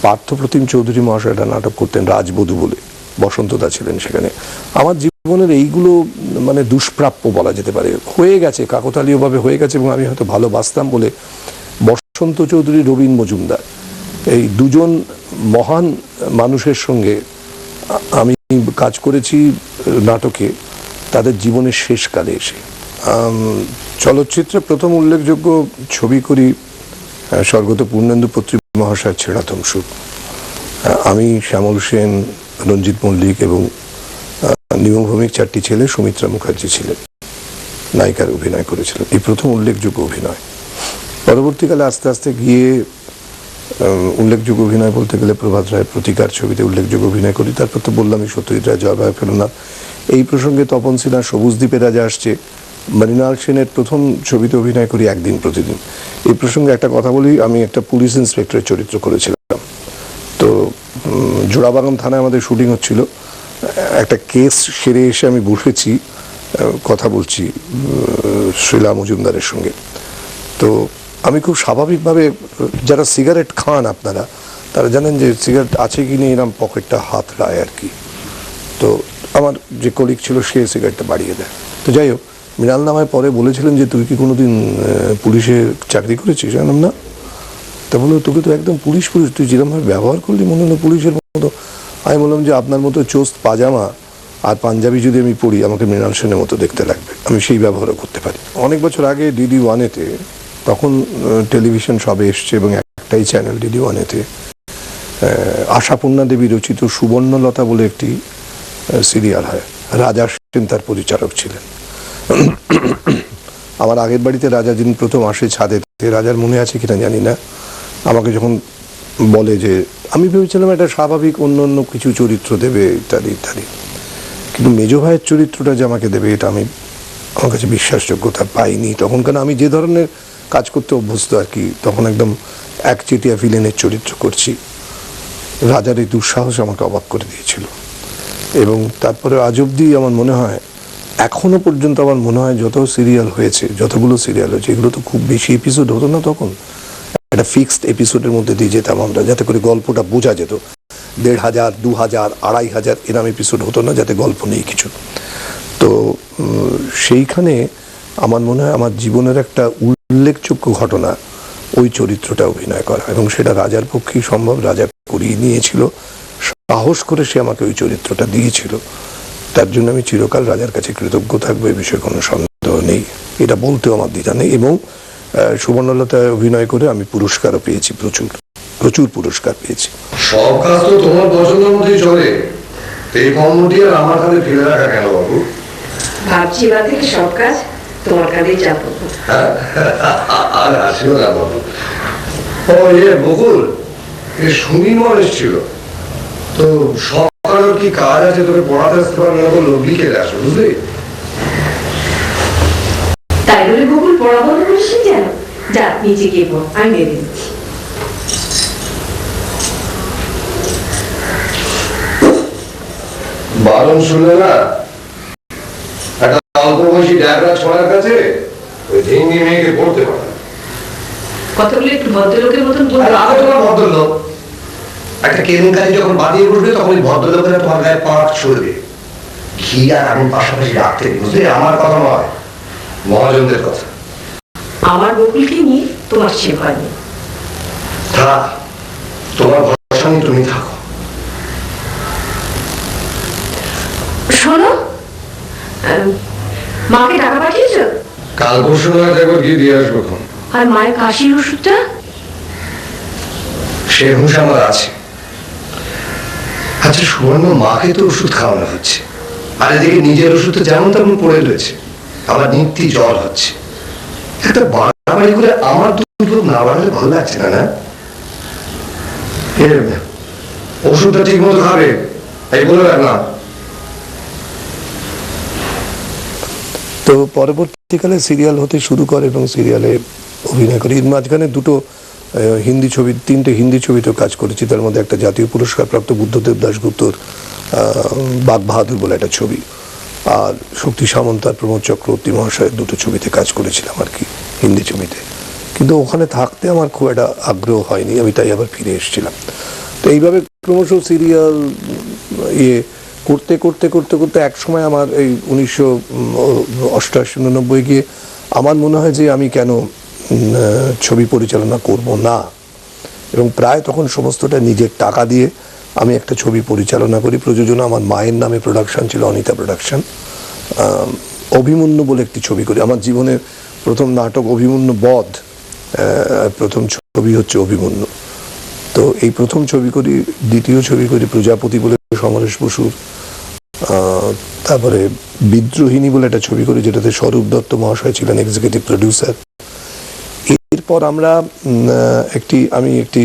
Speaker 2: পার্থপ্রতিম চৌধুরী মহাশয়রা নাটক করতেন রাজবধূ বলে, বসন্তদা ছিলেন সেখানে। আমার জীবনের এইগুলো মানে দুষ্প্রাপ্য বলা যেতে পারে, হয়ে গেছে, কাকতালীয়ভাবে হয়ে গেছে। এবং আমি হয়তো ভালোবাসতাম বলে বসন্ত চৌধুরী, রবীন মজুমদার এই দুজন মহান মানুষের সঙ্গে আমি কাজ করেছি নাটকে তাদের জীবনের শেষকালে এসে। চলচ্চিত্রে প্রথম উল্লেখযোগ্য ছবি করি স্বর্গত পূর্ণেন্দু পত্রী মহাশয়ের ছেঁড়াতম সুর। আমি, শ্যামল সেন, রঞ্জিত মল্লিক এবং নিয়মভূমিক চারটি ছেলে, সুমিত্রা মুখার্জি ছিলেন নায়িকার অভিনয় করেছিলেন। এই প্রথম উল্লেখযোগ্য অভিনয়। পরবর্তীকালে আস্তে আস্তে গিয়ে উল্লেখযোগ্য অভিনয় বলতে গেলে প্রভাত রায়ের প্রতিকার ছবিতে উল্লেখযোগ্য অভিনয় করি। তারপর তো বললামই সত্যজিৎ রায়, জয়ভাই ফেলুনাথ। এই প্রসঙ্গে তপন সিনহা সবুজ দ্বীপে রাজা আসছে, মৃণাল সেনের প্রথম ছবিতে অভিনয় করি একদিন প্রতিদিন। এই প্রসঙ্গে একটা কথা বলি, আমি একটা পুলিশ ইন্সপেক্টরের চরিত্র করেছিলাম। তো জোড়াবাগান থানায় আমাদের শুটিং হচ্ছিল। একটা কেস সেরে এসে আমি বসেছি, কথা বলছি শ্রীলা মজুমদারের সঙ্গে। তো আমি খুব স্বাভাবিকভাবে, যারা সিগারেট খান আপনারা তারা জানেন যে সিগারেট আছে কি নেই এরকম পকেটটা হাত রায় আর কি। তো আমার যে কলিগ ছিল সে সিগারেটটা বাড়িয়ে দেয়। তো যাই হোক, মৃণাল নামায় পরে বলেছিলেন যে তুই কি কোনোদিন পুলিশে চাকরি করেছিস? জানাম না। তা বললো তোকে তো একদম পুলিশ, তুই যেরকমভাবে ব্যবহার করলি মনে হলো পুলিশের মতো। আমি বললাম যে আপনার মতো চোস্ত পাজামা আর পাঞ্জাবি যদি আমি পড়ি আমাকে মৃণাল সেনের মতো দেখতে লাগবে, আমি সেই ব্যবহারও করতে পারি। অনেক বছর আগে ডিডি ওয়ানেতে, তখন টেলিভিশন সবে এসছে এবং একটাই চ্যানেল ডিডি ওয়ানেতে, আশাপূর্ণা দেবী রচিত সুবর্ণলতা বলে একটি সিরিয়াল হয়। রাজা সেন তার পরিচালক ছিলেন। আমার আগের বাড়িতে রাজা যিনি প্রথম আসে ছাদেতে, রাজার মনে আছে কিনা জানি না, আমাকে যখন বলে যে আমি ভেবেছিলাম একটা স্বাভাবিক অন্য অন্য কিছু চরিত্র দেবে ইত্যাদি ইত্যাদি, কিন্তু মেজ ভাইয়ের চরিত্রটা যে আমাকে দেবে এটা আমার কাছে বিশ্বাসযোগ্যতা পাইনি তখন। কেন আমি যে ধরনের কাজ করতে অভ্যস্ত আর কি, তখন একদম একচেটিয়া ভিলেনের চরিত্র করছি। রাজার এই দুঃসাহস আমাকে অবাক করে দিয়েছিল। এবং তারপরে আজ অব্দি আমার মনে হয়, এখনো পর্যন্ত আমার মনে হয় যত সিরিয়াল হয়েছে, যতগুলো সিরিয়াল হয়েছে, এগুলো তো খুব বেশি এপিসোড হতো না তখন। একটা ফিক্সড এপিসোডের মধ্যে দিয়ে যেতাম আমরা, যাতে করে গল্পটা বোঝা যেত। ১,৫০০, ২,০০০, ২,৫০০ এরম এপিসোড হতো না, যাতে গল্প নেই কিছু। তো সেইখানে আমার মনে হয় আমার জীবনের একটা উল্লেখযোগ্য ঘটনা ওই চরিত্রটা অভিনয় করা, এবং সেটা রাজার পক্ষেই সম্ভব। রাজা করিয়ে নিয়েছিল, সাহস করে সে আমাকে ওই চরিত্রটা দিয়েছিল। তার জন্য আমি চিরকাল রাজার কাছে কৃতজ্ঞ থাকবো, এই বিষয়ে কোনো সন্দেহ নেই। এটা বলতেও আমার দ্বিধা নেই। এবং সুবর্ণলতায় অভিনয় করে আমি পুরস্কারও পেয়েছি, প্রচুর পুরস্কার পেয়েছি। সব কাজ তো তোমার পছন্দের মধ্যেই চলে, এই কর্মটি আর আমার কাছে ফেলে রাখা কেন বাবু?
Speaker 5: ভাবছি এবার থেকে সব কাজ তোমার কাছেই চাপবো।
Speaker 2: আর আসিও না বাবু। ও বকুল, সুনির্মল এসেছিল, তো সকাল কি কাজ আছে তোকে পড়াতে আসতে পারবে না, বললো বিকেলে আসো, বুঝলি?
Speaker 5: তাই বলে গুগল পড়া বন্ধ করিস কেন? যা নিচে গিয়ে পড়, আমি বেরিয়ে দিচ্ছি।
Speaker 2: বারণ শুনলে না, একটা অল্প বয়সী ড্রাইভার ছোড়ার কাছে ওই ঢিঙ্গি মেয়েকে পড়তে পারে।
Speaker 5: কতগুলো একটু ভদ্রলোকের মতন
Speaker 2: আগে তোমার ভদ্রলোক, একটা কেলেঙ্কারি যখন বাদিয়ে বসবে তখন ওই ভদ্রলোকেরা তোমার গায়ে পাঁক ছড়বে। ঘি আর আমি পাশাপাশি রাখতে, বুঝলি? আমার কথা নয়, মহাজনদের কথা।
Speaker 5: আমার বকুলকে নিয়ে তোমার সে ভয় নেই।
Speaker 2: থাক, তোমার ভরসা নিয়ে তুমি থাকো।
Speaker 5: শোনো, মাকে টাকা পাঠিয়েছ?
Speaker 2: কাল পরশু নয়, একবার গিয়ে দিয়ে আসবো।
Speaker 5: আর মায়ের কাশির ওষুধটা?
Speaker 2: সে হুঁশ আমার আছে। আচ্ছা সুবর্ণ, মাকে তো ওষুধ খাওয়ানো হচ্ছে, আর এদিকে নিজের ওষুধ তো যেমন তেমন পড়ে রয়েছে, আবার নিত্যি জ্বর হচ্ছে। একটা বাড়াবাড়ি করে আমার দুধ না বাড়ালে ভালো লাগছে না। না, ওষুধটা ঠিক মতো খাবে, এই বলে রাখ না। তো পরবর্তীকালে সিরিয়াল হতে শুরু করে এবং সিরিয়ালে অভিনয় করে। এর মাঝখানে দুটো হিন্দি ছবি, 3টে হিন্দি ছবিতেও কাজ করেছি। তার মধ্যে একটা জাতীয় পুরস্কার প্রাপ্ত বুদ্ধদেব দাশগুপ্তর বাঘ বাহাদুর বলে একটা ছবি, আর শক্তি সামন্ত আর প্রমোদ চক্রবর্তী মহাশয়ের দুটো ছবিতে কাজ করেছিলাম আর কি, হিন্দি ছবিতে। কিন্তু ওখানে থাকতে আমার খুব একটা আগ্রহ হয়নি, আমি তাই আবার ফিরে এসেছিলাম। তো এইভাবে ক্রমশ সিরিয়াল করতে করতে করতে করতে এক সময় আমার এই 1988-89 গিয়ে আমার মনে হয় যে আমি কেন ছবি পরিচালনা করব না, এবং প্রায় তখন সমস্তটা নিজের টাকা দিয়ে আমি একটা ছবি পরিচালনা করি। প্রযোজনা আমার মায়ের নামে, প্রোডাকশন ছিল অনিতা প্রোডাকশন। অভিমন্যু বলে একটি ছবি করি, আমার জীবনের প্রথম নাটক অভিমন্যু বধ, প্রথম ছবি হচ্ছে অভিমন্যু। তো এই প্রথম ছবি করি। দ্বিতীয় ছবি করি প্রজাপতি বলে সমরেশ বসুর। তারপরে বিদ্রোহিনী বলে একটা ছবি করি, যেটাতে স্বরূপ দত্ত মহাশয় ছিলেন এক্সিকিউটিভ প্রডিউসার। এরপর আমরা আমি একটি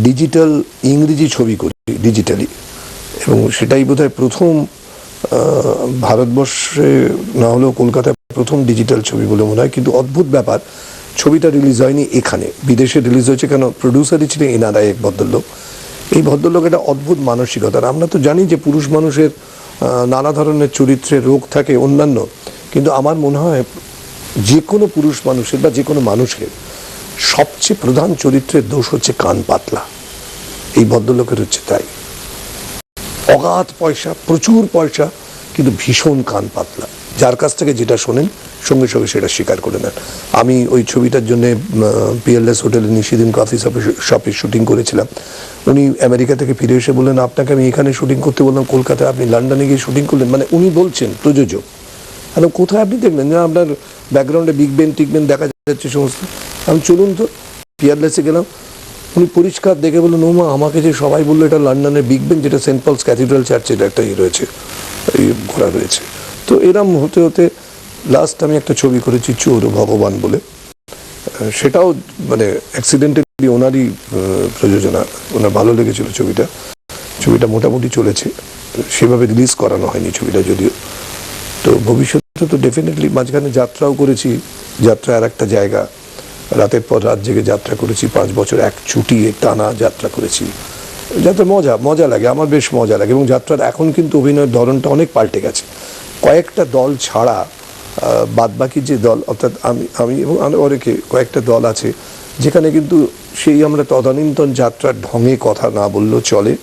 Speaker 2: ডিজিটাল ইংরেজি ছবি করি ডিজিটালি, এবং সেটাই বোধহয় প্রথম ভারতবর্ষে, না হলেও কলকাতায় প্রথম ডিজিটাল ছবি বলে মনে হয়। কিন্তু অদ্ভুত ব্যাপার, ছবিটা রিলিজ হয়নি এখানে, বিদেশে রিলিজ হয়েছে। কেন? প্রডিউসারই ছিলেন এনআরআই এক ভদ্রলোক। এই ভদ্রলোক একটা অদ্ভুত মানসিকতা। আমরা তো জানি যে পুরুষ মানুষের নানা ধরনের চরিত্রের রোগ থাকে অন্যান্য, কিন্তু আমার মনে হয় যে কোনো পুরুষ মানুষের বা যে কোনো মানুষের সবচেয়ে প্রধান চরিত্রের দোষ হচ্ছে কান পাতলা। এই ভদ্রলোকের হচ্ছে তাই। অগাধ পয়সা, প্রচুর পয়সা, কিন্তু ভীষণ কান পাতলা। যার কাছ থেকে যেটা শোনেন সঙ্গে সঙ্গে সেটা স্বীকার করে নেন। আমি ওই ছবিটার জন্য পিএলএস হোটেলে নিশিদিন কফি শপে শুটিং করেছিলাম। উনি আমেরিকা থেকে ফিরে এসে বললেন, আপনাকে আমি এখানে শুটিং করতে বললাম কলকাতায়, আপনি লন্ডনে গিয়ে শুটিং করলেন। মানে উনি বলছেন প্রযোজক, হ্যালো কোথায় আপনি দেখলেন যে আপনার ব্যাকগ্রাউন্ডে বিগ বেন টিগ বেন দেখা যাচ্ছে সমস্ত। আমি চলুন তো পিএলএসে গেলাম। উনি পরিষ্কার দেখে বললেন, ও মা, আমাকে যে সবাই বললো এটা লন্ডনের বিগ বেন, যেটা সেন্ট পলস ক্যাথিড্রাল চার্চের একটা রয়েছে, ঘোরা রয়েছে। তো এরম হতে হতে লাস্ট আমি একটা ছবি করেছি চোর ভগবান বলে। সেটাও মানে অ্যাক্সিডেন্টালি ওনারই প্রযোজনা, ওনার ভালো লেগেছিল ছবিটা। ছবিটা মোটামুটি চলেছে, সেভাবে রিলিজ করানো হয়নি ছবিটা যদিও। তো ভবিষ্যতে তো ডেফিনেটলি মাঝখানে যাত্রাও করেছি। যাত্রা আর একটা জায়গা, রাতের পর রাত জেগে যাত্রা করেছি, 5 বছর এক চুটিয়ে টানা যাত্রা করেছি। যাত্রা মজা লাগে, আমার বেশ মজা লাগে। এবং যাত্রার এখন কিন্তু অভিনয়ের ধরনটা অনেক পাল্টে গেছে। কয়েকটা দল ছাড়া বাদবাকি যে দল, অর্থাৎ আমি এবং অনেকে কয়েকটা দল আছে যেখানে কিন্তু সেই আমরা তদানীন্তন যাত্রার ঢঙে কথা না বললেও চলে।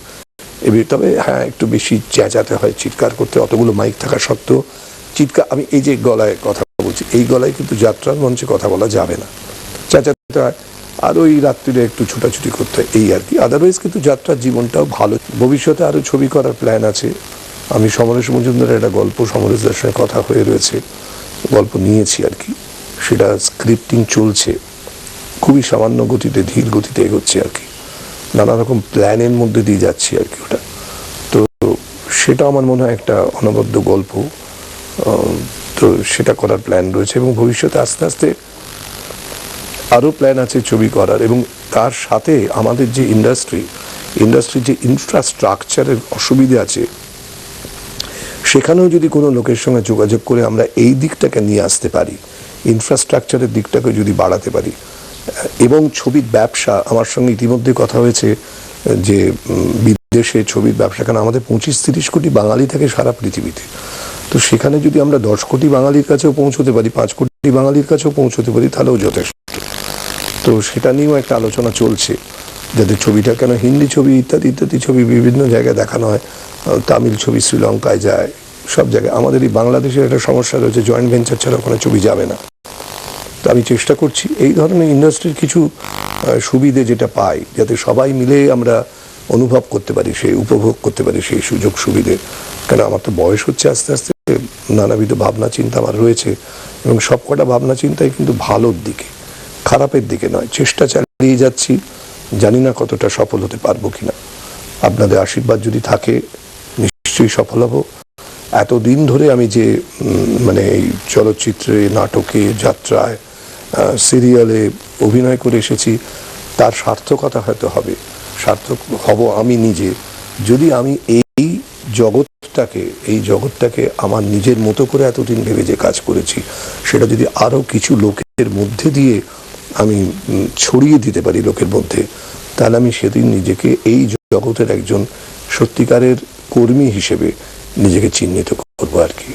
Speaker 2: তবে হ্যাঁ, একটু বেশি চেঁচাতে হয়, চিৎকার করতে, অতগুলো মাইক থাকা সত্ত্বেও চিৎকার। আমি এই যে গলায় কথা বলছি, এই গলায় কিন্তু যাত্রার মঞ্চে কথা বলা যাবে না, চেঁচাতে হয়। আর ওই রাত্রিরে একটু ছুটাছুটি করতে হয়, এই আর কি। আদারওয়াইজ কিন্তু যাত্রার জীবনটাও ভালো। ভবিষ্যতে আরও ছবি করার প্ল্যান আছে। আমি সমরেশ মজুমদারের একটা গল্প সমরেশদের সঙ্গে কথা হয়ে রয়েছে, গল্প নিয়েছি আর কি। সেটা স্ক্রিপ্টিং চলছে, খুবই সামান্য গতিতে, ধীর গতিতে এগোচ্ছে আর কি। নানা রকম প্ল্যানের মধ্যে দিয়ে যাচ্ছি আর কি ওটা। তো সেটা আমার মনে হয় একটা অনবদ্য গল্প। তো সেটা করার প্ল্যান রয়েছে, এবং ভবিষ্যতে আস্তে আস্তে আরও প্ল্যান আছে ছবি করার। এবং তার সাথে আমাদের যে ইন্ডাস্ট্রির যে ইনফ্রাস্ট্রাকচারের অসুবিধে আছে, সেখানেও যদি কোনো লোকের সঙ্গে যোগাযোগ করে আমরা এই দিকটাকে নিয়ে আসতে পারি, ইনফ্রাস্ট্রাকচারের দিকটাকে যদি বাড়াতে পারি। এবং ছবির ব্যবসা, আমার সঙ্গে ইতিমধ্যে কথা হয়েছে যে বিদেশে ছবির ব্যবসা, কারণ আমাদের 25-30 কোটি বাঙালি থাকে সারা পৃথিবীতে। তো সেখানে যদি আমরা 10 কোটি বাঙালির কাছেও পৌঁছতে পারি, 5 কোটি বাঙালির কাছেও পৌঁছতে পারি, তাহলেও যথেষ্ট। তো সেটা নিয়েও একটা আলোচনা চলছে, যাতে ছবিটা, কেন হিন্দি ছবি ইত্যাদি ইত্যাদি ছবি বিভিন্ন জায়গায় দেখানো হয়, তামিল ছবি শ্রীলঙ্কায় যায়, সব জায়গায়। আমাদের এই বাংলাদেশের একটা সমস্যা রয়েছে, জয়েন্ট ভেঞ্চার ছাড়া ওখানে ছবি যাবে না। তো আমি চেষ্টা করছি এই ধরনের ইন্ডাস্ট্রির কিছু সুবিধে যেটা পাই, যাতে সবাই মিলে আমরা অনুভব করতে পারি, সেই উপভোগ করতে পারি সেই সুযোগ সুবিধে। কেন আমার তো বয়স হচ্ছে আস্তে আস্তে, নানাবিধ ভাবনা চিন্তা আমার রয়েছে, এবং সবকটা ভাবনা চিন্তাই কিন্তু ভালোর দিকে, খারাপের দিকে নয়। চেষ্টা চালিয়ে যাচ্ছি, জানি না কতটা সফল হতে পারবো কিনা। আপনাদের আশীর্বাদ যদি থাকে নিশ্চয়ই সফল হব। এতদিন ধরে আমি যে মানে এই চলচ্চিত্রে, নাটকে, যাত্রায়, সিরিয়ালে অভিনয় করে এসেছি, তার সার্থকতা হয়তো হবে, সার্থক হব আমি নিজে, যদি আমি এই জগৎটাকে আমার নিজের মতো করে এতদিন ভেবে যে কাজ করেছি, সেটা যদি আরও কিছু লোকের মধ্যে দিয়ে আমি ছড়িয়ে দিতে পারি লোকের মধ্যে, তাহলে আমি সেদিন নিজেকে এই জগতের একজন সত্যিকারের কর্মী হিসেবে নিজেকে চিহ্নিত করবো আর কি।